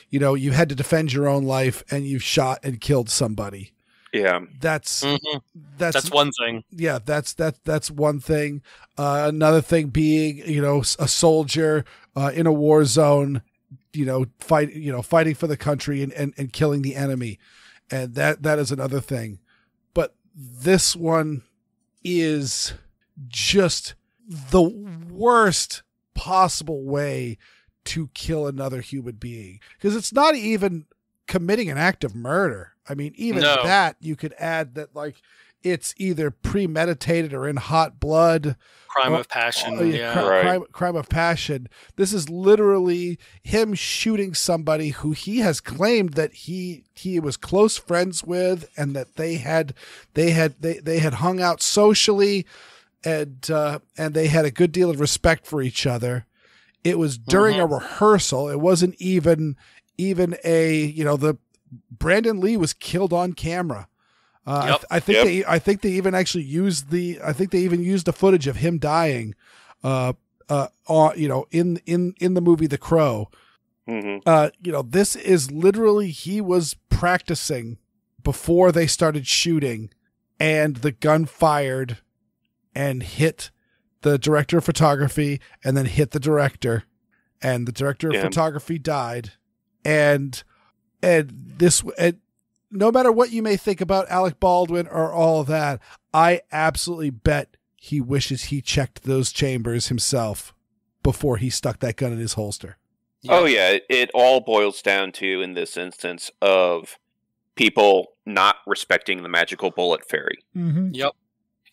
you had to defend your own life and you shot and killed somebody. Yeah, that's one thing. Yeah, that's one thing. Another thing being, a soldier in a war zone, fighting for the country and killing the enemy. And that is another thing. But this one is just the worst possible way to kill another human being. Because it's not even committing an act of murder. I mean, even that you could add that, like, it's either premeditated or in hot blood. Crime of passion. Crime of passion. This is literally him shooting somebody who he has claimed that he was close friends with, and that they had hung out socially, and they had a good deal of respect for each other. It was during a rehearsal. It wasn't even the Brandon Lee was killed on camera. I think they even actually used the footage of him dying, in the movie The Crow. Mm-hmm. This is literally, he was practicing before they started shooting, and the gun fired and hit the director of photography, and then hit the director, and the director of photography died. And no matter what you may think about Alec Baldwin or all of that, I absolutely bet he wishes he checked those chambers himself before he stuck that gun in his holster. Yeah. Oh yeah, it all boils down to, in this instance, of people not respecting the magical bullet fairy. Mm-hmm. Yep.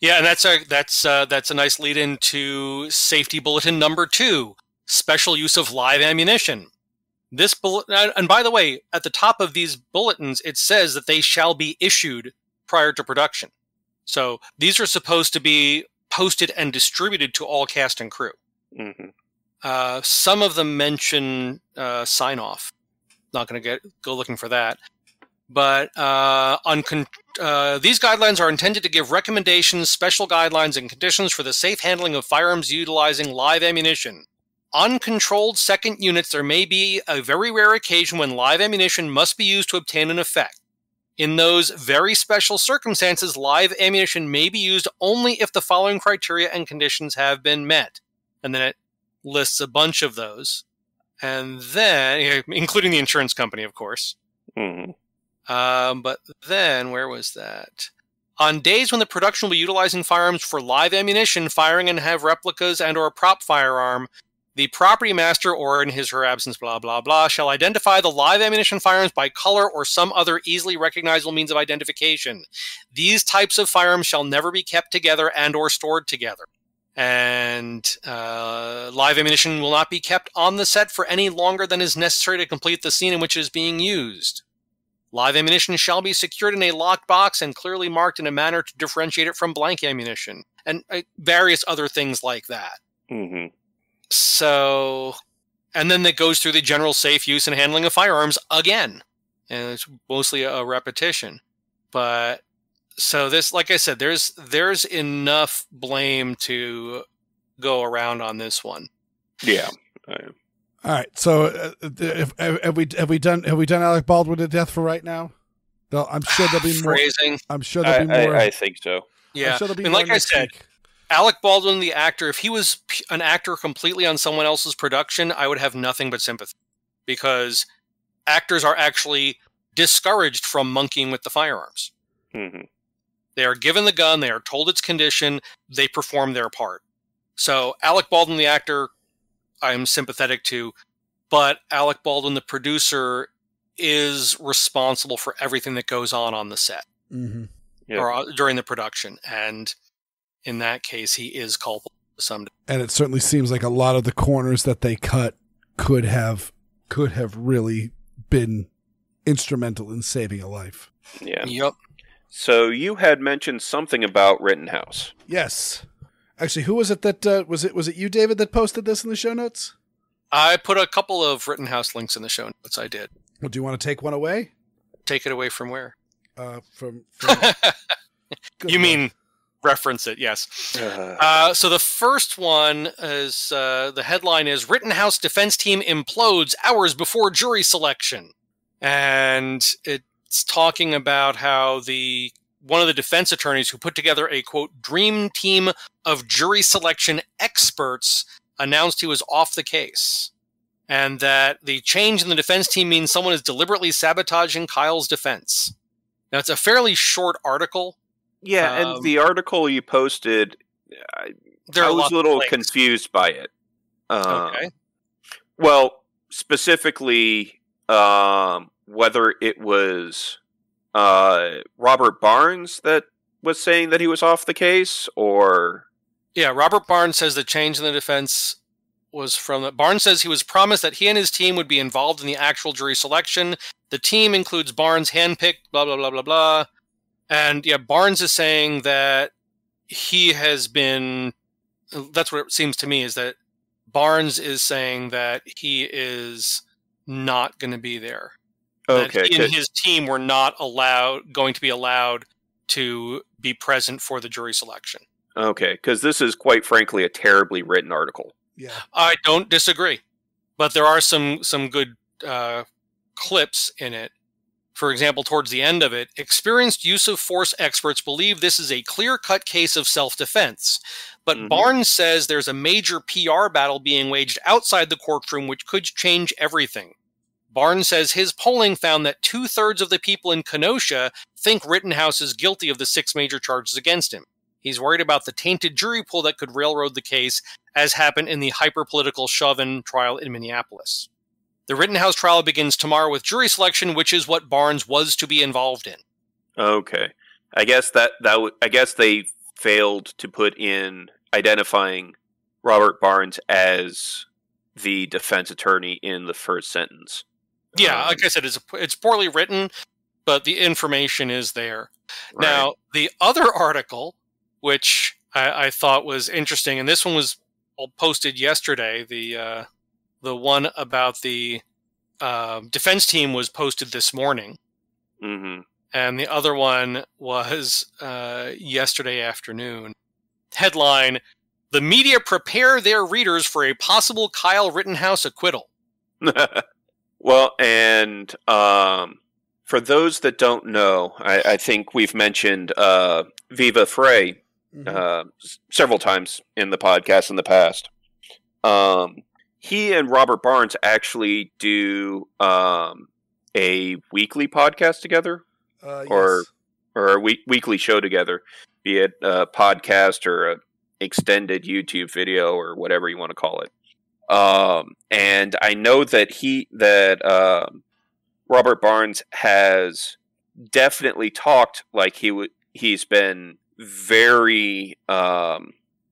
Yeah, and that's a nice lead into safety bulletin number 2, special use of live ammunition. This bulletin, and by the way, at the top of these bulletins, it says that they shall be issued prior to production. So these are supposed to be posted and distributed to all cast and crew. Mm-hmm. Some of them mention sign off. Not going to go looking for that. But these guidelines are intended to give recommendations, special guidelines, and conditions for the safe handling of firearms utilizing live ammunition. Uncontrolled second units, there may be a very rare occasion when live ammunition must be used to obtain an effect. In those very special circumstances, live ammunition may be used only if the following criteria and conditions have been met. And then it lists a bunch of those. And then, including the insurance company, of course. Mm-hmm. But then, where was that? On days when the production will be utilizing firearms for live ammunition, firing and have replicas and or a prop firearm, The property master, or in his or her absence, blah, blah, blah, shall identify the live ammunition firearms by color or some other easily recognizable means of identification. These types of firearms shall never be kept together and or stored together. And live ammunition will not be kept on the set for any longer than is necessary to complete the scene in which it is being used. Live ammunition shall be secured in a locked box and clearly marked in a manner to differentiate it from blank ammunition, and various other things like that. Mm-hmm. So, and then that goes through the general safe use and handling of firearms again. And it's mostly a repetition. But, so this, like I said, there's enough blame to go around on this one. Yeah. All right. So, have we done Alec Baldwin to death for right now? I'm sure there'll be more. Phrasing. I'm sure there'll be more. I think so. Yeah. I'm sure there'll be and more like I said, week. Alec Baldwin, the actor, if he was an actor completely on someone else's production, I would have nothing but sympathy, because actors are actually discouraged from monkeying with the firearms. Mm-hmm. They are given the gun, they are told its condition, they perform their part. So Alec Baldwin, the actor, I'm sympathetic to, but Alec Baldwin, the producer, is responsible for everything that goes on the set. Mm-hmm. Yep. Or during the production. And in that case, he is culpable to some degree. And it certainly seems like a lot of the corners that they cut could have really been instrumental in saving a life. Yeah. Yep. So you had mentioned something about Rittenhouse. Yes. Actually, who was it that was it you, David, that posted this in the show notes? I put a couple of Rittenhouse links in the show notes. I did. Well, do you want to take one away? Take it away from where? From You mean reference it, yes. So the first one is, the headline is, Rittenhouse defense team implodes hours before jury selection. And it's talking about how one of the defense attorneys who put together a, quote, dream team of jury selection experts announced he was off the case. And that the change in the defense team means someone is deliberately sabotaging Kyle's defense. Now, it's a fairly short article. Yeah, and the article you posted, I was a little confused by it. Okay. Well, specifically, whether it was Robert Barnes that was saying that he was off the case, or... Yeah, Robert Barnes says the change in the defense was from... Barnes says he was promised that he and his team would be involved in the actual jury selection. The team includes Barnes, handpicked, blah, blah, blah, blah, blah. And yeah, Barnes is saying that he has been... That's what it seems to me, is that Barnes is saying that he is not going to be there. Okay. That he and his team were not going to be allowed to be present for the jury selection. Okay, because this is, quite frankly, a terribly written article. Yeah, I don't disagree, but there are some good clips in it. For example, towards the end of it, experienced use of force experts believe this is a clear-cut case of self-defense. But Barnes says there's a major PR battle being waged outside the courtroom which could change everything. Barnes says his polling found that 2/3 of the people in Kenosha think Rittenhouse is guilty of the 6 major charges against him. He's worried about the tainted jury pool that could railroad the case, as happened in the hyper-political Chauvin trial in Minneapolis. The Rittenhouse trial begins tomorrow with jury selection, which is what Barnes was to be involved in. Okay, I guess I guess they failed to put in identifying Robert Barnes as the defense attorney in the first sentence. Yeah, like I said, it's poorly written, but the information is there. Right. Now, the other article, which I thought was interesting, and this one was posted yesterday, the one about the defense team was posted this morning. Mm-hmm. And the other one was yesterday afternoon. Headline, the media prepare their readers for a possible Kyle Rittenhouse acquittal. Well, and for those that don't know, I think we've mentioned Viva Frey several times in the podcast in the past. He and Robert Barnes actually do a weekly podcast together, or a weekly show together, be it a podcast or a extended YouTube video or whatever you want to call it. And I know that Robert Barnes has definitely talked like he's been very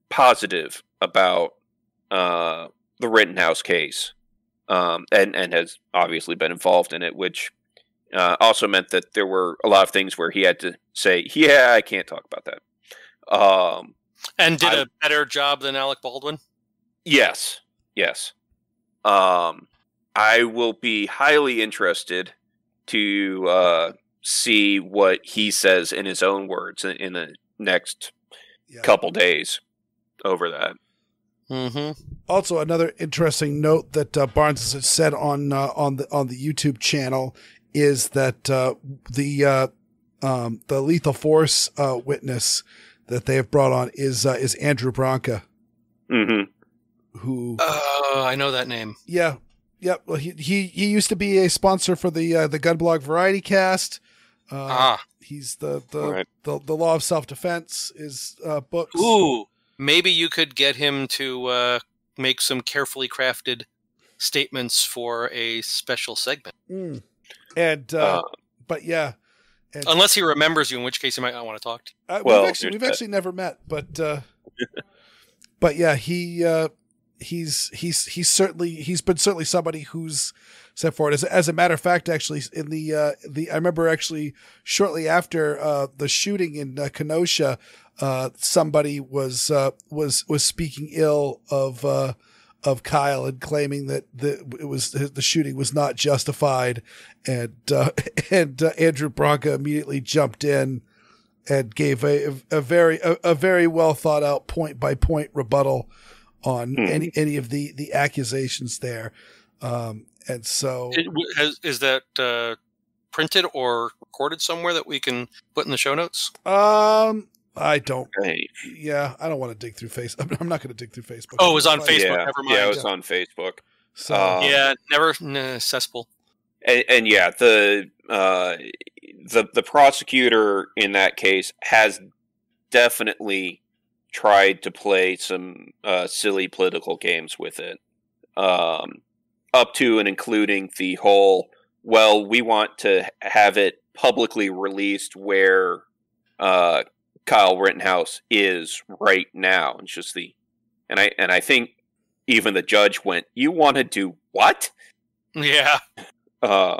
positive about the Rittenhouse case, and has obviously been involved in it, which also meant that there were a lot of things where he had to say, "Yeah, I can't talk about that." And did a better job than Alec Baldwin? Yes. I will be highly interested to see what he says in his own words in the next couple days over that. Mm-hmm. Also, another interesting note that Barnes has said on the YouTube channel is that the lethal force witness that they have brought on is Andrew Branca. Mm-hmm. Who? I know that name. Yeah. Well, he used to be a sponsor for the Gun Blog Variety Cast. He's the Law of Self Defense is books. Ooh, maybe you could get him to make some carefully crafted statements for a special segment. And but yeah. Unless he remembers you, in which case he might not want to talk to you. We've actually never met, but yeah, he's been certainly somebody who's set forward. As a matter of fact, actually, in the I remember actually shortly after the shooting in Kenosha, somebody was speaking ill of Kyle and claiming that the shooting was not justified, and Andrew Branca immediately jumped in and gave a very well thought out point by point rebuttal on any of the accusations there, and so is that printed or recorded somewhere that we can put in the show notes? I don't. Yeah, I don't want to dig through Facebook. I'm not going to dig through Facebook. Oh, it was on Facebook. Yeah, never mind. Yeah, it was on Facebook. So never cesspool. And yeah, the prosecutor in that case has definitely tried to play some silly political games with it, up to and including the whole, well, we want to have it publicly released where Kyle Rittenhouse is right now. It's just and I think even the judge went, "You want to do what?" Yeah. We're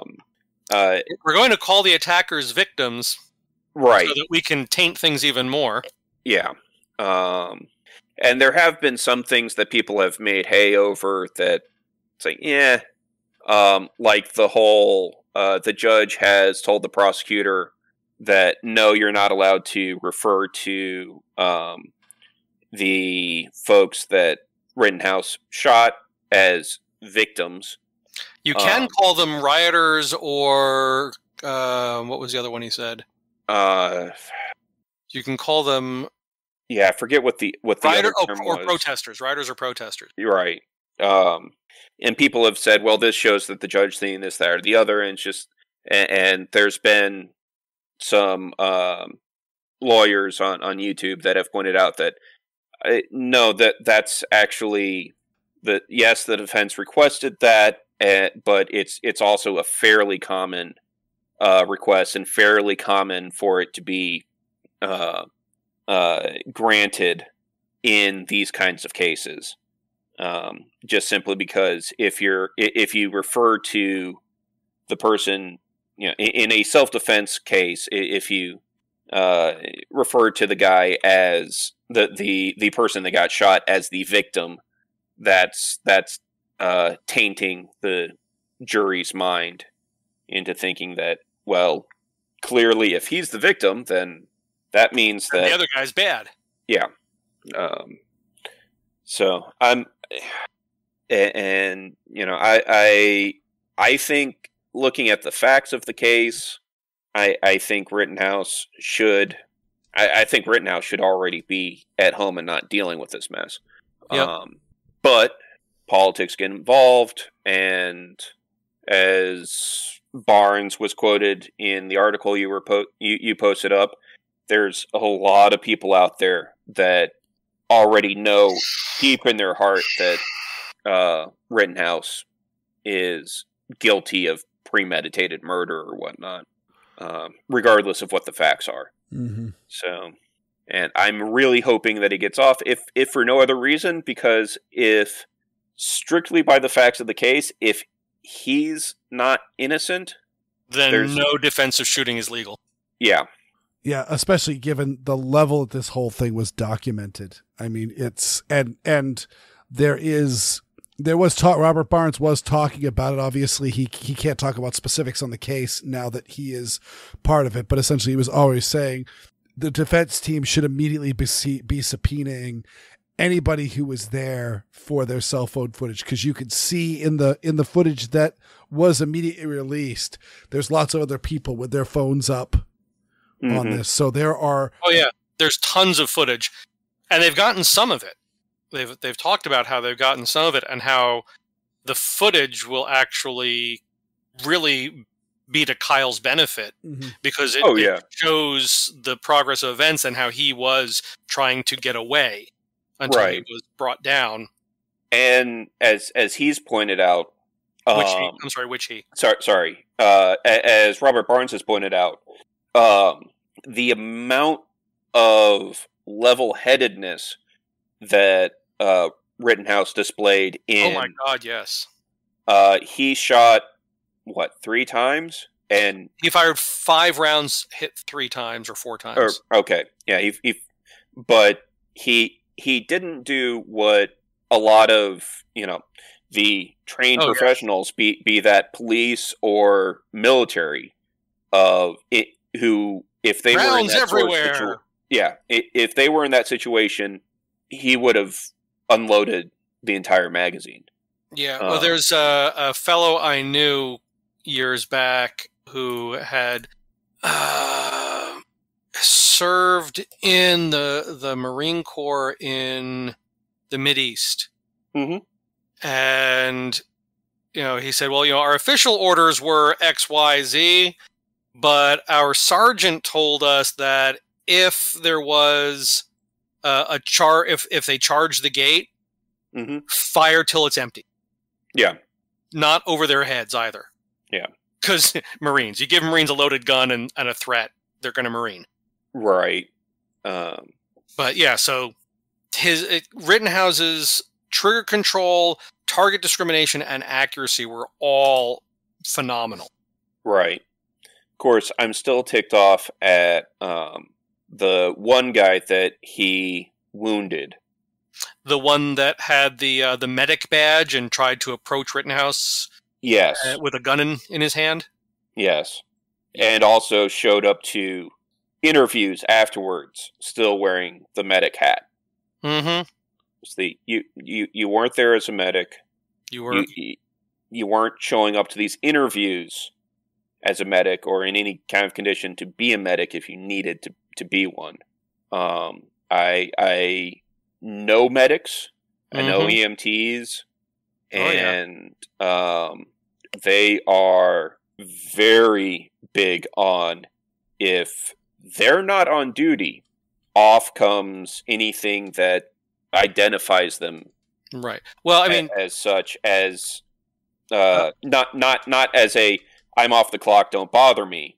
going to call the attackers victims, right, so that we can taint things even more. Yeah. And there have been some things that people have made hay over that say, yeah, like the whole, the judge has told the prosecutor that, no, you're not allowed to refer to the folks that Rittenhouse shot as victims. You can call them rioters or, what was the other one he said? You can call them... Yeah, I forget what the other term was. Protesters. Rioters or protesters. You're right. And people have said, well, this shows that the judge seen this, that, or the other, and it's just... And there's been some lawyers on YouTube that have pointed out that no, that's actually yes, the defense requested that, but it's also a fairly common request and fairly common for it to be granted in these kinds of cases. Just simply because if you refer to the person, in a self-defense case, if you refer to the guy as the person that got shot as the victim, that's tainting the jury's mind into thinking that, well, clearly if he's the victim, then that means that the other guy's bad. Yeah. So I think, looking at the facts of the case, I think Rittenhouse should already be at home and not dealing with this mess. Yep. But politics get involved, and as Barnes was quoted in the article you posted up, there's a whole lot of people out there that already know deep in their heart that Rittenhouse is guilty of premeditated murder or whatnot, regardless of what the facts are. Mm-hmm. So, and I'm really hoping that he gets off, if for no other reason, because if strictly by the facts of the case, if he's not innocent, then no defensive shooting is legal. Yeah. Yeah, especially given the level that this whole thing was documented. I mean, it's and there was talk. Robert Barnes was talking about it. Obviously, he can't talk about specifics on the case now that he is part of it. But essentially, he was always saying the defense team should immediately be subpoenaing anybody who was there for their cell phone footage, because you could see in the footage that was immediately released, there's lots of other people with their phones up on this. So there are there's tons of footage, and they've gotten some of it. They've talked about how they've gotten some of it and how the footage will actually really be to Kyle's benefit, because it shows the progress of events and how he was trying to get away until he was brought down. And as he's pointed out, which he? Sorry. As Robert Barnes has pointed out, the amount of level-headedness that Rittenhouse displayed in... Oh my God, yes. He shot, 3 times? And he fired 5 rounds, hit 3 times or 4 times. Okay, yeah, but he didn't do what a lot of, the trained professionals, be that police or military, who, if they were in that everywhere. If they were in that situation, he would have unloaded the entire magazine. Yeah, well, there's a fellow I knew years back who had served in the Marine Corps in the Mideast. Mm-hmm. And, he said, well, our official orders were X, Y, Z, but our sergeant told us that if there was if they charge the gate, fire till it's empty. Yeah. Not over their heads either. Yeah. Because Marines, you give Marines a loaded gun and a threat, they're going to Marine. Right. But yeah, so Rittenhouse's trigger control, target discrimination, and accuracy were all phenomenal. Right. Of course, I'm still ticked off at the one guy that he wounded. The one that had the medic badge and tried to approach Rittenhouse. Yes. With a gun in his hand. Yes. And also showed up to interviews afterwards, still wearing the medic hat. Mm-hmm. You weren't there as a medic. You weren't showing up to these interviews as a medic or in any kind of condition to be a medic if you needed to be one. I know medics. I know EMTs. And they are very big on, if they're not on duty, off comes anything that identifies them. Right. Well, I mean, as such as not as a I'm off the clock, don't bother me,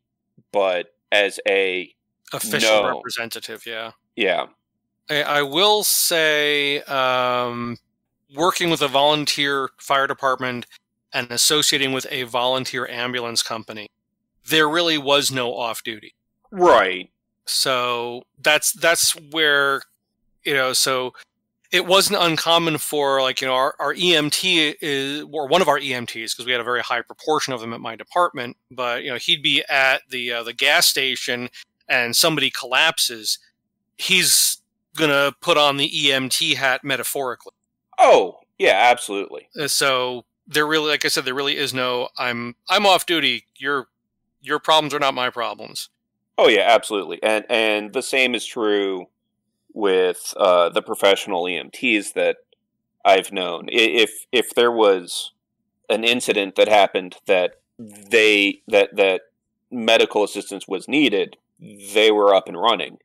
but as a official representative. Yeah. Yeah. I will say, working with a volunteer fire department and associating with a volunteer ambulance company, there really was no off duty. Right. So that's where, so it wasn't uncommon for our EMT or one of our EMTs, because we had a very high proportion of them at my department, but he'd be at the gas station and somebody collapses. He's going to put on the EMT hat metaphorically. Oh, yeah, absolutely. So there really, like I said, there really is no, I'm off duty. Your problems are not my problems. Oh yeah, absolutely. And the same is true with the professional EMTs that I've known. If there was an incident that happened that that medical assistance was needed, they were up and running.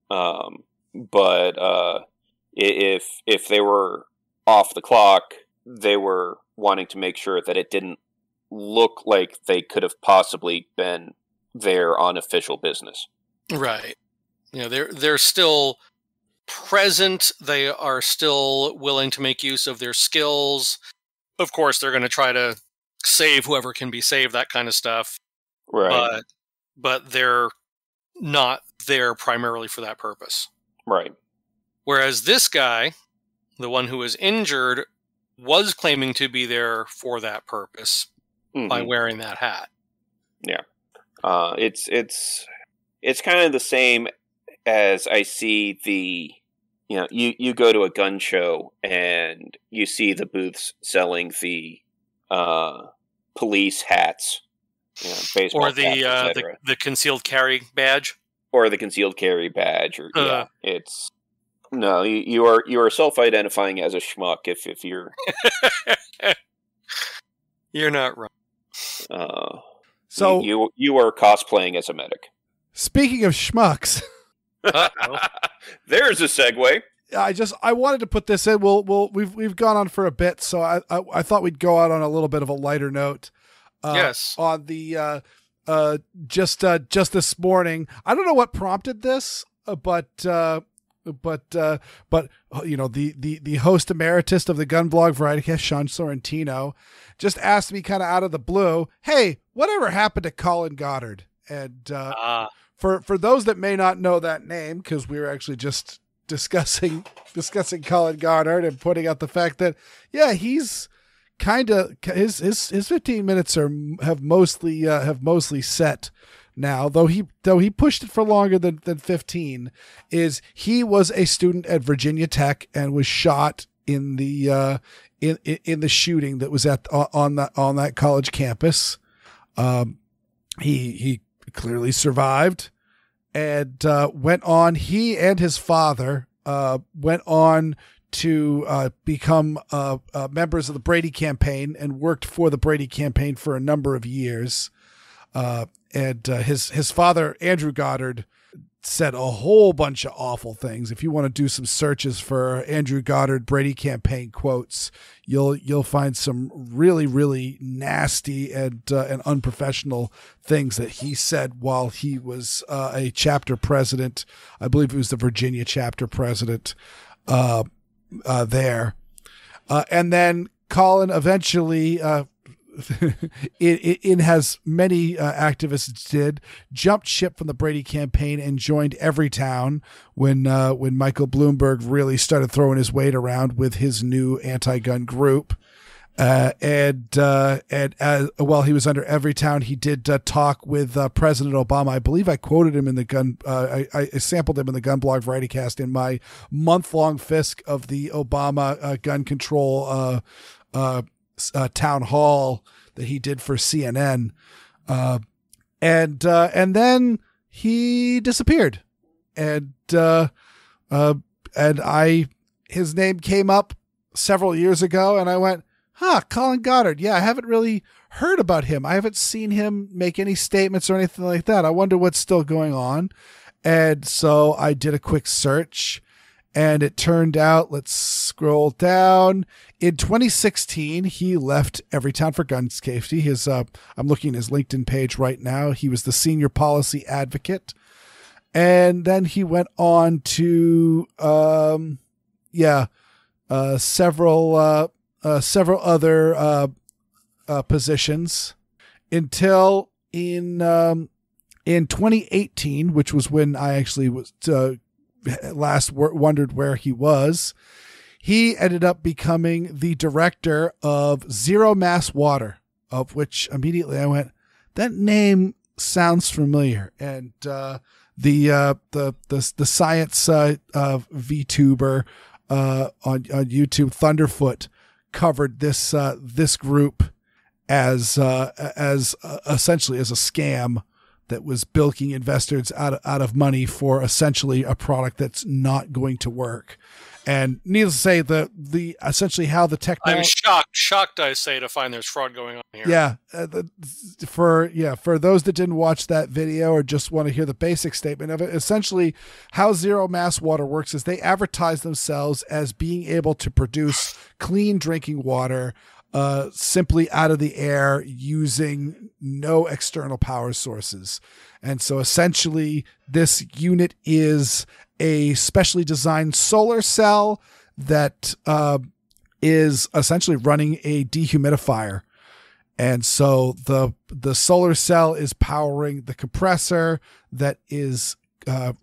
But if they were off the clock, they were wanting to make sure that it didn't look like they could have possibly been there on official business. Right. They're still present. They are still willing to make use of their skills. Of course, they're going to try to save whoever can be saved, that kind of stuff. Right. But they're not there primarily for that purpose. Right. Whereas this guy, the one who was injured, was claiming to be there for that purpose by wearing that hat. Yeah. It's kind of the same as I see you go to a gun show and you see the booths selling the police hats, baseball or caps, the concealed carry badge, or the concealed carry badge, or it's no, you are self-identifying as a schmuck if you're you're not wrong. So you are cosplaying as a medic. Speaking of schmucks. There's a segue. I wanted to put this in. We've gone on for a bit, so I thought we'd go out on a little bit of a lighter note. Yes. On the just this morning, I don't know what prompted this, but the host emeritus of the Gun Blog Variety Cast, Sean Sorrentino, just asked me kind of out of the blue, "Hey, whatever happened to Colin Goddard?" And for those that may not know that name, because we were actually just discussing Colin Goddard and pointing out the fact that he's kind of his 15 minutes have mostly set now, though he pushed it for longer than 15. Is he was a student at Virginia Tech and was shot in the shooting that was on that college campus. He clearly survived and went on. He and his father went on to become members of the Brady campaign and worked for the Brady campaign for a number of years. And his father, Andrew Goddard, said a whole bunch of awful things. If you want to do some searches for Andrew Goddard Brady campaign quotes, you'll find some really, really nasty and unprofessional things that he said while he was a chapter president. I believe it was the Virginia chapter president there. And then Colin eventually, in as many activists did, jumped ship from the Brady campaign and joined Everytown when Michael Bloomberg really started throwing his weight around with his new anti-gun group. And while he was under Everytown, he did talk with President Obama. I believe I quoted him in the gun. I sampled him in the Gun Blog Variety Cast in my month-long FISC of the Obama gun control town hall that he did for CNN. And then he disappeared. And his name came up several years ago and I went, Colin Goddard. Yeah, I haven't really heard about him. I haven't seen him make any statements or anything like that. I wonder what's still going on. And so I did a quick search and it turned out, let's scroll down. In 2016, he left Everytown for gun safety. I'm looking at his LinkedIn page right now. He was the senior policy advocate. And then he went on to, several other positions until in 2018, which was when I actually was last wondered where he was. He ended up becoming the director of Zero Mass Water, of which immediately I went, that name sounds familiar. And the science VTuber on YouTube, Thunderfoot, covered this group as essentially as a scam that was bilking investors out of money for essentially a product that's not going to work. And needless to say, the essentially how the technology. shocked, I say, to find there's fraud going on here. Yeah. For those that didn't watch that video or just want to hear the basic statement of it, essentially how Zero Mass Water works is they advertise themselves as being able to produce clean drinking water simply out of the air using no external power sources. And so essentially this unit is a specially designed solar cell that is essentially running a dehumidifier. And so the solar cell is powering the compressor that is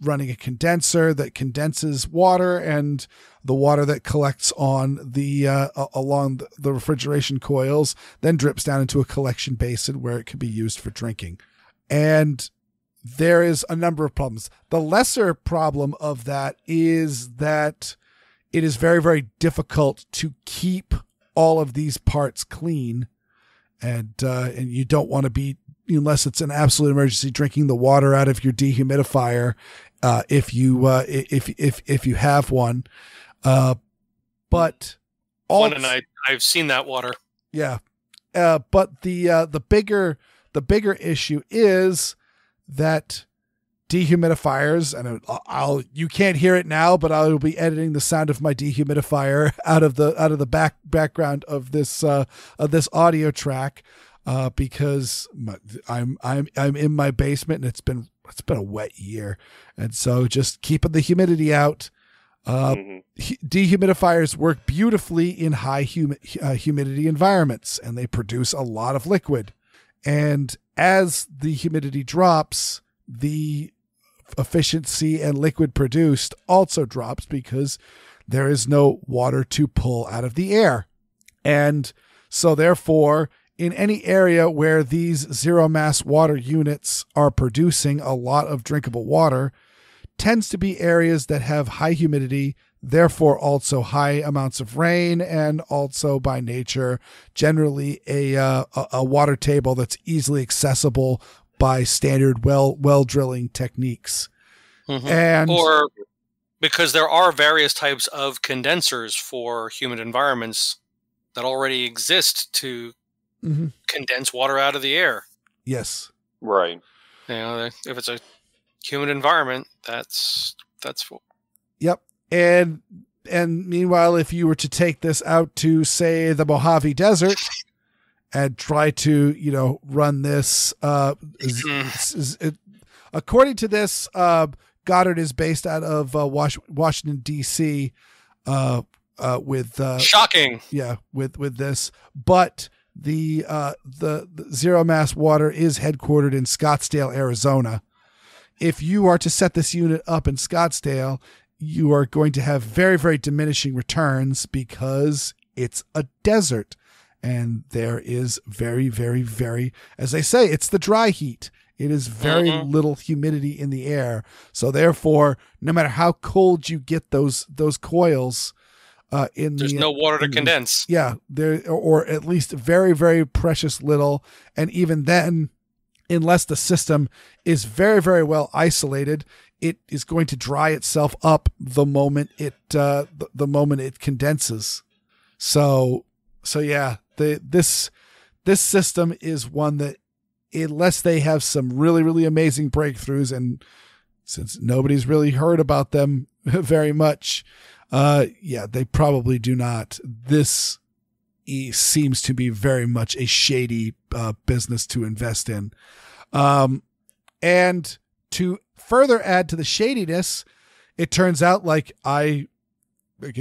running a condenser that condenses water, and the water that collects on the along the refrigeration coils then drips down into a collection basin where it can be used for drinking. And there is a number of problems. The lesser problem of that is that it is very, very difficult to keep all of these parts clean. And you don't want to be, unless it's an absolute emergency, drinking the water out of your dehumidifier, if you have one. But one, and I've seen that water. Yeah. But the bigger issue is that dehumidifiers, and you can't hear it now, but I will be editing the sound of my dehumidifier out of the background of this audio track, because I'm in my basement and it's been a wet year, and so just keeping the humidity out. Dehumidifiers work beautifully in high humidity environments, and they produce a lot of liquid. And as the humidity drops, the efficiency and liquid produced also drops because there is no water to pull out of the air. And so therefore, in any area where these zero mass water units are producing a lot of drinkable water, tends to be areas that have high humidity, therefore also high amounts of rain, and also by nature generally a water table that's easily accessible by standard well drilling techniques. Mm-hmm. And or because there are various types of condensers for humid environments that already exist to condense water out of the air. Yes. Right. If it's a humid environment, that's Yep. And meanwhile, if you were to take this out to, say, the Mojave Desert and try to, run this, according to this, Goddard is based out of Washington, D.C. With shocking. Yeah, with this, but the Zero Mass Water is headquartered in Scottsdale, Arizona. If you are to set this unit up in Scottsdale, you are going to have very, very diminishing returns because it's a desert. And there is very, very, very, as they say, it's the dry heat. It is very little humidity in the air. So therefore, no matter how cold you get those coils, there's no water to condense. Yeah, there, or at least very, very precious little. And even then, unless the system is very, very well isolated, it is going to dry itself up the moment it condenses. So yeah, this system is one that, unless they have some really, really amazing breakthroughs, and since nobody's really heard about them very much, they probably do not. This seems to be very much a shady business to invest in. And to further add to the shadiness, it turns out,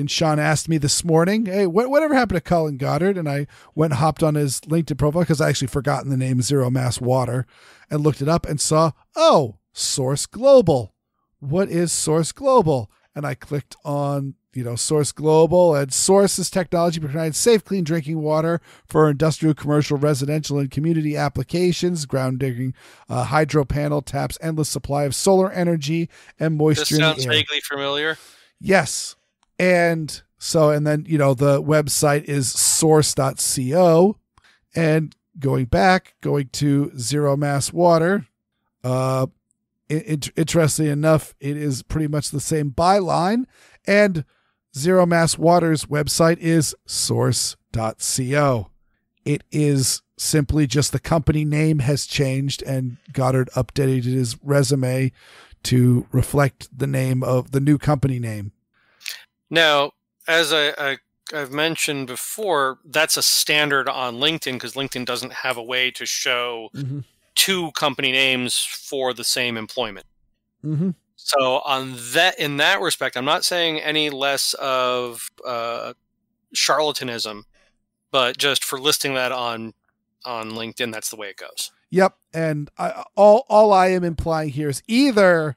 Sean asked me this morning, hey, whatever happened to Colin Goddard? And I went and hopped on his LinkedIn profile because I actually forgotten the name Zero Mass Water and looked it up and saw, Source Global. What is Source Global? And I clicked on, Source Global, and Source's technology provides safe, clean drinking water for industrial, commercial, residential, and community applications. Ground digging, hydro panel taps endless supply of solar energy and moisture. This sounds vaguely familiar. Yes. And then, the website is source.co, and going to Zero Mass Water. Interestingly enough, it is pretty much the same byline, and Zero Mass Water's website is source.co. It is simply just the company name has changed, and Goddard updated his resume to reflect the name of the new company name. Now, as I've mentioned before, that's a standard on LinkedIn because LinkedIn doesn't have a way to show two company names for the same employment. Mm-hmm. So in that respect, I'm not saying any less of charlatanism, but just for listing that on LinkedIn, that's the way it goes. Yep. And all I am implying here is either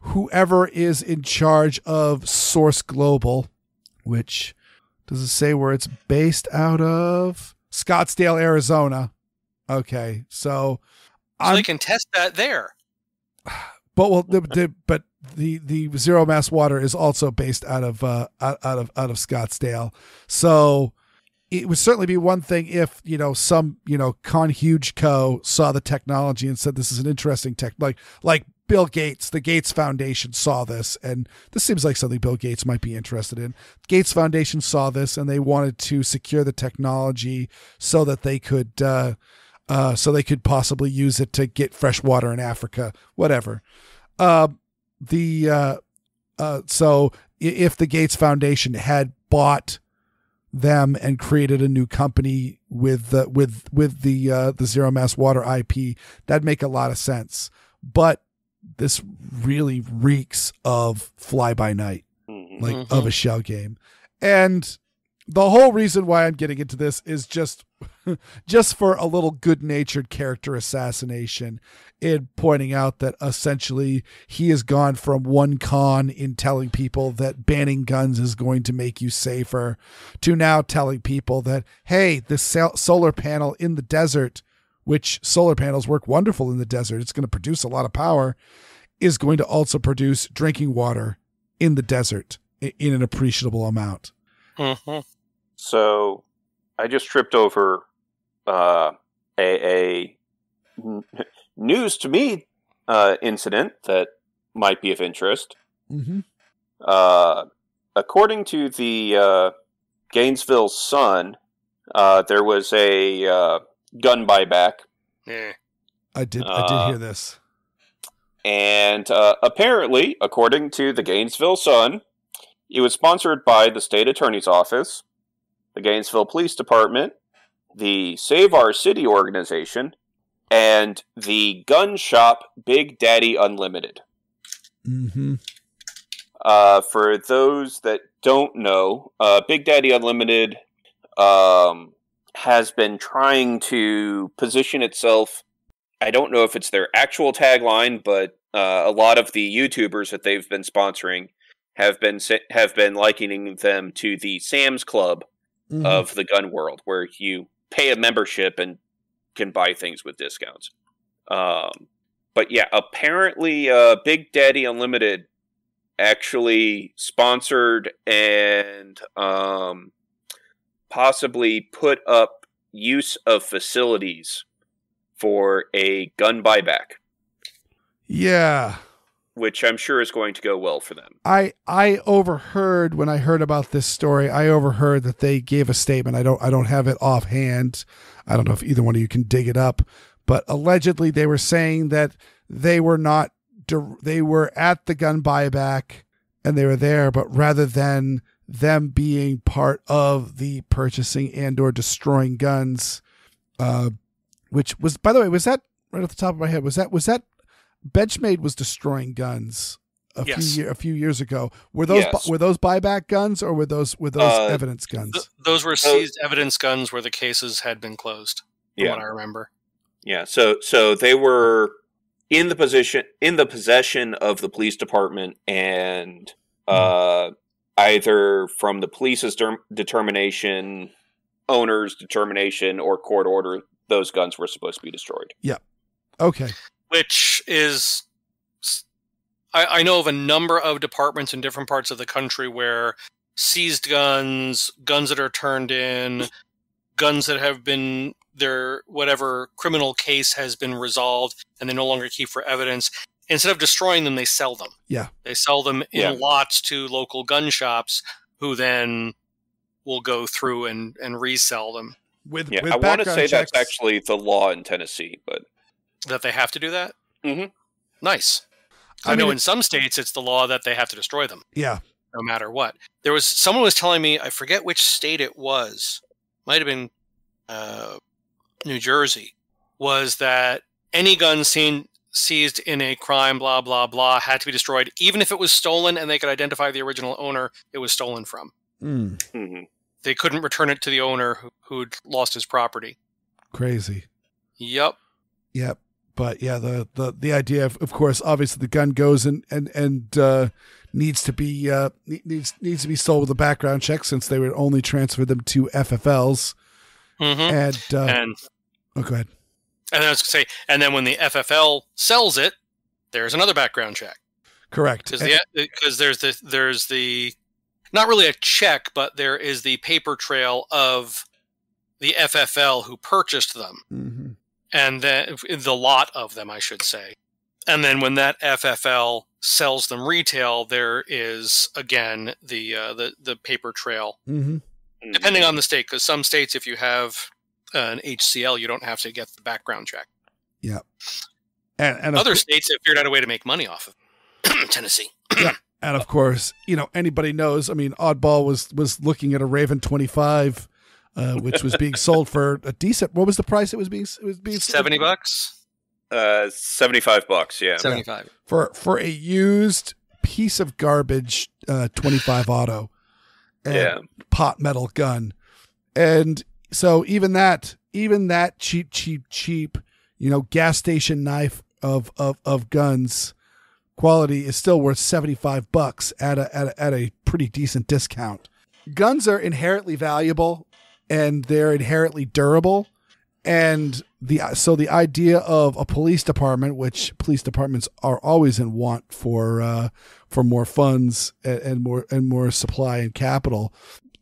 whoever is in charge of Source Global, which does it say where it's based out of? Scottsdale, Arizona. Okay. So they can test that there. But the Zero Mass Water is also based out of Scottsdale. So it would certainly be one thing if, some, huge co saw the technology and said, this is an interesting tech, like Bill Gates, the Gates Foundation saw this, and this seems like something Bill Gates might be interested in. Gates Foundation saw this and they wanted to secure the technology so that they could possibly use it to get fresh water in Africa, whatever. So if the Gates Foundation had bought them and created a new company with the Zero Mass Water IP, that'd make a lot of sense. But this really reeks of fly by night, of a shell game. And the whole reason why I'm getting into this is just for a little good-natured character assassination in pointing out that essentially he has gone from one con in telling people that banning guns is going to make you safer to now telling people that, hey, this solar panel in the desert, which solar panels work wonderful in the desert, it's going to produce a lot of power, is going to also produce drinking water in the desert in an appreciable amount. Mm-hmm. So I just tripped over a news to me incident that might be of interest. Mm-hmm. According to the Gainesville Sun, there was a gun buyback. Yeah, I did hear this. And apparently, according to the Gainesville Sun, it was sponsored by the state attorney's office, the Gainesville Police Department, the Save Our City organization, and the gun shop Big Daddy Unlimited. Mm-hmm. For those that don't know, Big Daddy Unlimited has been trying to position itself. I don't know if it's their actual tagline, but a lot of the YouTubers that they've been sponsoring have been likening them to the Sam's Club of the gun world, where you pay a membership and can buy things with discounts. But yeah, apparently Big Daddy Unlimited actually sponsored and possibly put up use of facilities for a gun buyback. Yeah. Which I'm sure is going to go well for them. I overheard, when I heard about this story, I overheard that they gave a statement. I don't have it offhand. I don't know if either one of you can dig it up, but allegedly they were saying that they were at the gun buyback and they were there, but rather than them being part of the purchasing and or destroying guns, which was, by the way, was that right off the top of my head? Was that Benchmade was destroying guns a few years ago? Were those buyback guns or were those evidence guns? Those were seized evidence guns where the cases had been closed. From what I remember. Yeah. So they were in the possession of the police department, and either from the police's determination, owner's determination, or court order, those guns were supposed to be destroyed. Yeah. Okay. Which is, I know of a number of departments in different parts of the country where seized guns that are turned in, guns that have been, their whatever criminal case has been resolved and they no longer keep for evidence. Instead of destroying them, they sell them. Yeah. They sell them in lots to local gun shops who then will go through and resell them. With I want to say checks, that's actually the law in Tennessee, but That they have to do that? Mm-hmm. Nice. I I know mean, in some states it's the law that they have to destroy them. Yeah. No matter what. Someone was telling me, I forget which state it was, might have been New Jersey, was that any gun seized in a crime, blah, blah, blah, had to be destroyed, even if it was stolen and they could identify the original owner it was stolen from. Mm-hmm. They couldn't return it to the owner who'd lost his property. Crazy. Yep. But yeah, the idea of course, obviously the gun goes and needs to be sold with a background check, since they would only transfer them to FFLs. Mm-hmm. And go ahead. And I was going to say, and then when the FFL sells it, there's another background check. Correct. Because there's the not really a check, but there is the paper trail of the FFL who purchased them. Mm-hmm. And then the lot of them, I should say. And then when that FFL sells them retail, there is again the paper trail, depending on the state. Because some states, if you have an HCL, you don't have to get the background check. Yeah, and other states have figured out a way to make money off of Tennessee. Yeah, and of course, anybody knows. I mean, Oddball was looking at a Raven 25. Which was being sold for a decent. What was the price? It was being sold $70. $75. Yeah, 75 for a used piece of garbage 25 auto, and pot metal gun, and so even that cheap, gas station knife of guns quality is still worth $75 at a pretty decent discount. Guns are inherently valuable. And they're inherently durable, and the idea of a police department, which police departments are always in want for more funds and more supply and capital,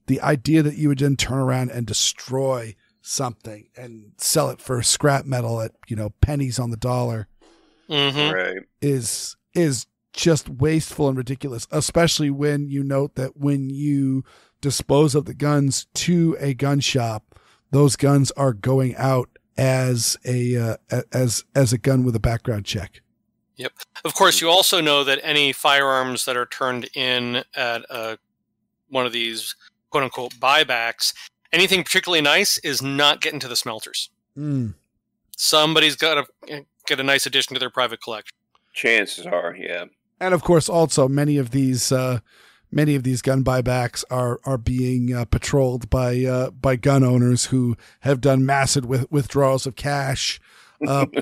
the idea that you would then turn around and destroy something and sell it for scrap metal at pennies on the dollar, right, is just wasteful and ridiculous. Especially when you note that when you dispose of the guns to a gun shop, those guns are going out as a gun with a background check. Yep. Of course, you also know that any firearms that are turned in at one of these quote unquote buybacks, anything particularly nice is not getting to the smelters. Somebody's got to get a nice addition to their private collection. Chances are, yeah. And of course, also many of these gun buybacks are being patrolled by gun owners who have done massive withdrawals of cash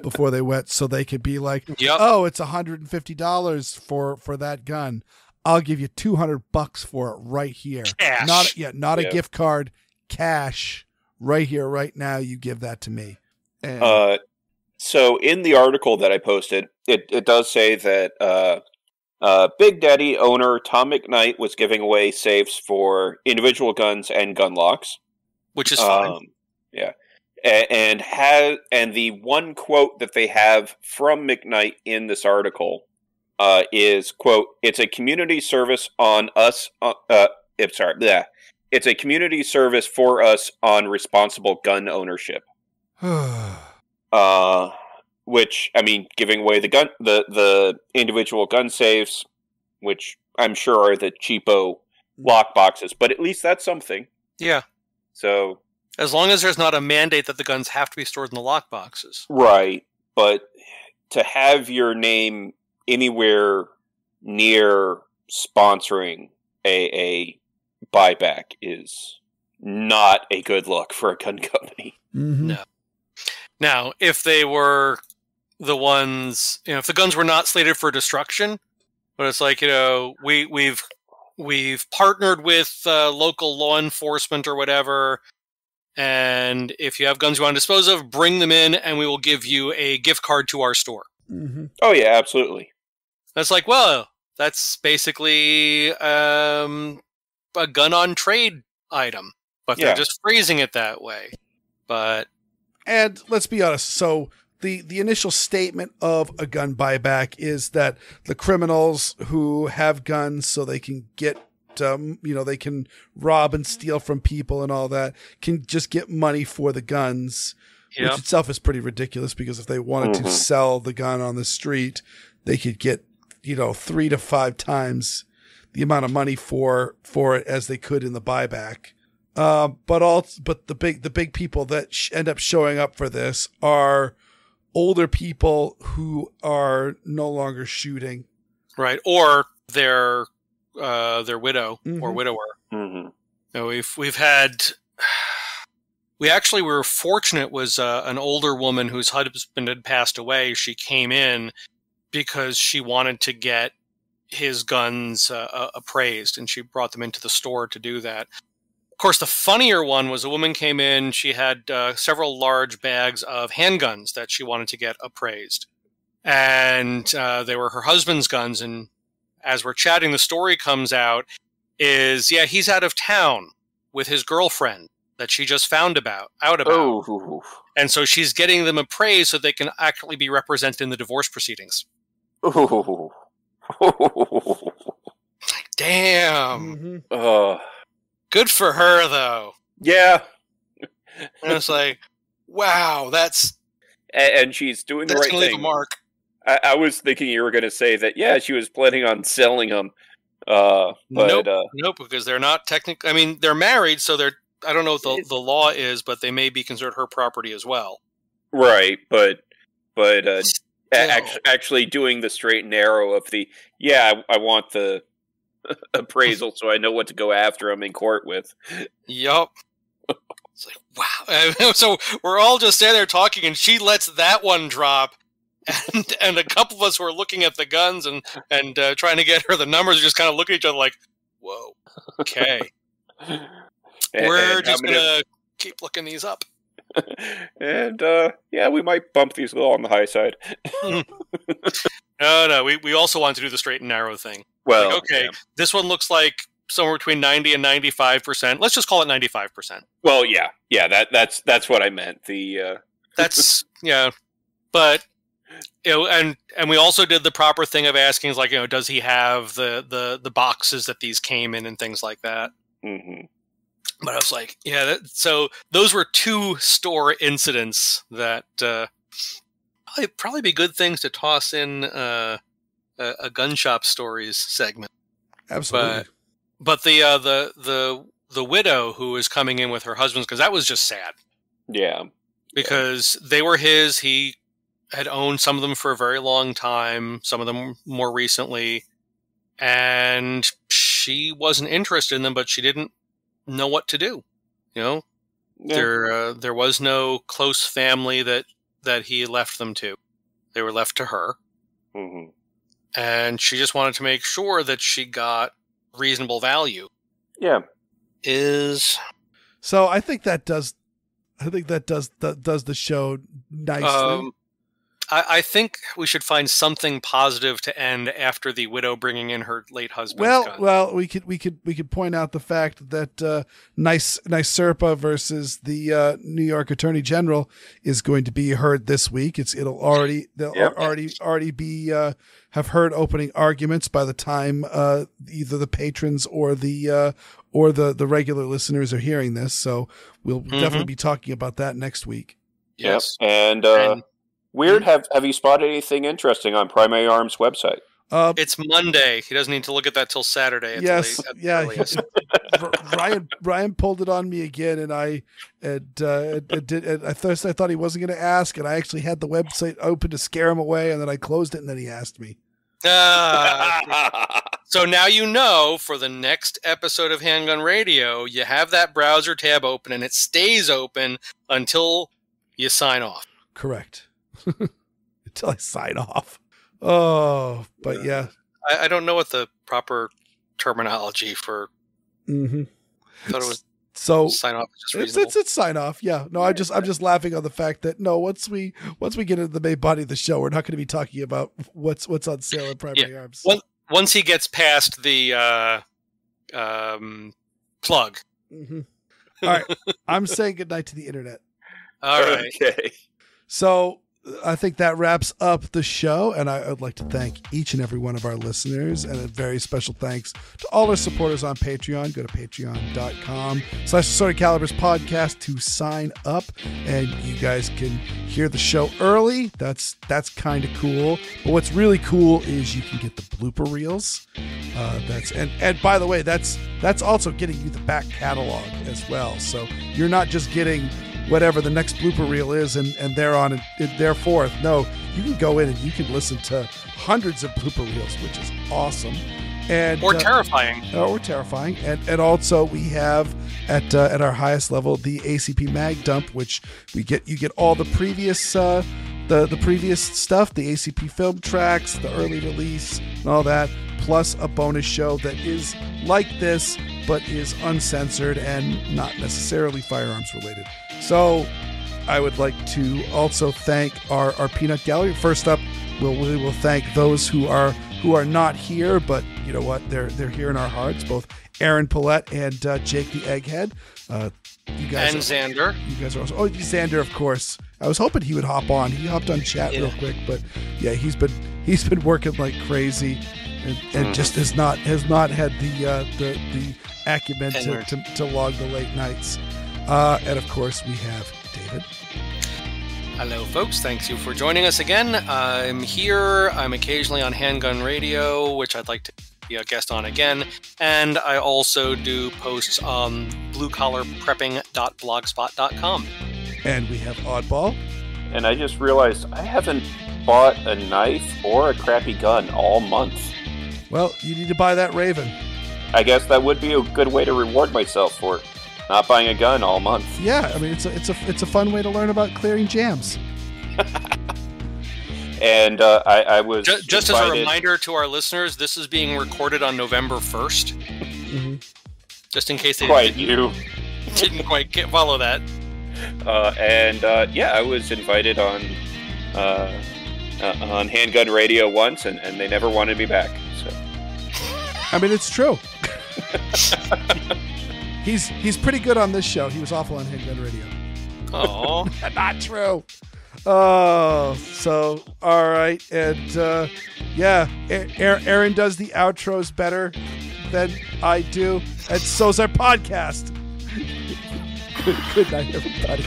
before they went, so they could be like, "Oh, it's $150 for that gun. I'll give you $200 for it right here. Cash. Not a gift card. Cash right here, right now. You give that to me." And so in the article that I posted, it does say that Big Daddy owner Tom McKnight was giving away safes for individual guns and gun locks, which is fine. Yeah, and the one quote that they have from McKnight in this article is quote, "It's a community service on us." It's a community service for us on responsible gun ownership. Which, I mean, giving away the individual gun safes, which I'm sure are the cheapo lock boxes, but at least that's something. Yeah. So, as long as there's not a mandate that the guns have to be stored in the lock boxes. Right. But to have your name anywhere near sponsoring a buyback is not a good look for a gun company. No. Now, if they were the ones, if the guns were not slated for destruction, but it's like, we've partnered with local law enforcement or whatever, and if you have guns you want to dispose of, bring them in, and we will give you a gift card to our store. Oh yeah, absolutely. That's like, well, that's basically a gun on trade item, but they're just phrasing it that way. And let's be honest. So the initial statement of a gun buyback is that the criminals who have guns so they can get they can rob and steal from people and all that, can just get money for the guns, which itself is pretty ridiculous, because if they wanted to sell the gun on the street, they could get, 3 to 5 times the amount of money for it as they could in the buyback. But the big people that end up showing up for this are older people who are no longer shooting, right? Or their widow or widower. Mm-hmm. We actually were fortunate. Was an older woman whose husband had passed away. She came in because she wanted to get his guns appraised, and she brought them into the store to do that. Of course, the funnier one was a woman came in. She had several large bags of handguns that she wanted to get appraised. And they were her husband's guns. And as we're chatting, the story comes out he's out of town with his girlfriend that she just found out about. Oh. And so she's getting them appraised so they can actually be represented in the divorce proceedings. Oh. Damn. Mm-hmm. Good for her, though. Yeah. And it's like, wow, that's... And she's doing the right thing. That's going to leave a mark. I was thinking you were going to say that, she was planning on selling them. Nope, because they're not technically... I mean, they're married, so they're... I don't know what the law is, but they may be considered her property as well. Right, but actually doing the straight and narrow of the... I want the... appraisal, so I know what to go after him in court with. Yup. It's like, wow. So we're all just standing there talking, and she lets that one drop, and a couple of us who are looking at the guns and trying to get her the numbers, just kind of look at each other like, whoa, okay. We're just going to keep looking these up. And, we might bump these a little on the high side. No, we also want to do the straight and narrow thing. Well, This one looks like somewhere between 90 and 95%. Let's just call it 95%. Well, that's what I meant. That's but and we also did the proper thing of asking, like, does he have the boxes that these came in and things like that. Mm-hmm. But I was like, so those were 2 store incidents that probably be good things to toss in a gun shop stories segment. Absolutely. But the widow who is coming in with her husband's, because that was just sad. Yeah. Because they were his. He had owned some of them for a very long time, some of them more recently, and she wasn't interested in them, but she didn't know what to do. There was no close family that he left them to. They were left to her. Mm-hmm. And she just wanted to make sure that she got reasonable value. Yeah. So I think that does the show nicely. I think we should find something positive to end after the widow bringing in her late husband's gun. Well, we could point out the fact that Nice Serpa versus the New York Attorney General is going to be heard this week. They'll already be have heard opening arguments by the time either the patrons or the regular listeners are hearing this. So we'll definitely be talking about that next week. Yes, and Weer'd, have you spotted anything interesting on Primary Arms' website? It's Monday. He doesn't need to look at that till Saturday. Ryan pulled it on me again, and I thought he wasn't going to ask, and I actually had the website open to scare him away, and then I closed it, and then he asked me. So now for the next episode of Handgun Radio, you have that browser tab open, and it stays open until you sign off. Correct. Until I sign off. Oh, but yeah. I don't know what the proper terminology for. Mm-hmm. I thought it was sign off. It's sign off. Yeah. No, I'm just laughing on the fact that once we get into the main body of the show, we're not going to be talking about what's on sale at Primary Arms. Once he gets past the plug. Mm-hmm. All right. I'm saying goodnight to the internet. All right. Okay. So I think that wraps up the show, and I would like to thank each and every one of our listeners, and a very special thanks to all our supporters on Patreon. Go to patreon.com/Assorted Calibers podcast to sign up, and you guys can hear the show early. That's kind of cool. But what's really cool is you can get the blooper reels. And by the way, that's also getting you the back catalog as well. So you're not just getting whatever the next blooper reel is and they're on their fourth. No, you can go in and you can listen to hundreds of blooper reels, which is awesome. Or terrifying. Or terrifying. And also we have at our highest level the ACP Mag Dump, which you get all the previous the previous stuff, the ACP film tracks, the early release, and all that, plus a bonus show that is like this, but is uncensored and not necessarily firearms related. So I would like to also thank our peanut gallery. First up, we will thank those who are not here, but you know what? They're here in our hearts, both Aaron Paulette and Jake the Egghead. You guys and Xander. You guys are also. Oh, Xander, of course. I was hoping he would hop on. He hopped on chat real quick, but yeah, he's been working like crazy, and just has not had the acumen to log the late nights. And of course, we have David. Hello, folks. Thanks you for joining us again. I'm here. I'm occasionally on Handgun Radio, which I'd like to be a guest on again. And I also do posts on bluecollarprepping.blogspot.com. And we have Oddball. And I just realized I haven't bought a knife or a crappy gun all month. Well, you need to buy that Raven. I guess that would be a good way to reward myself for not buying a gun all month. Yeah, I mean it's a fun way to learn about clearing jams. And I was just as a reminder to our listeners, this is being recorded on November 1st. Mm-hmm. Just in case they didn't quite follow that. I was invited on Handgun Radio once, and they never wanted me back. So, I mean, it's true. He's pretty good on this show. He was awful on Handgun Radio. Oh, not true. Oh, so all right, and Aaron does the outros better than I do, and so's our podcast. Good night, everybody.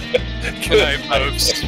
Good night, folks.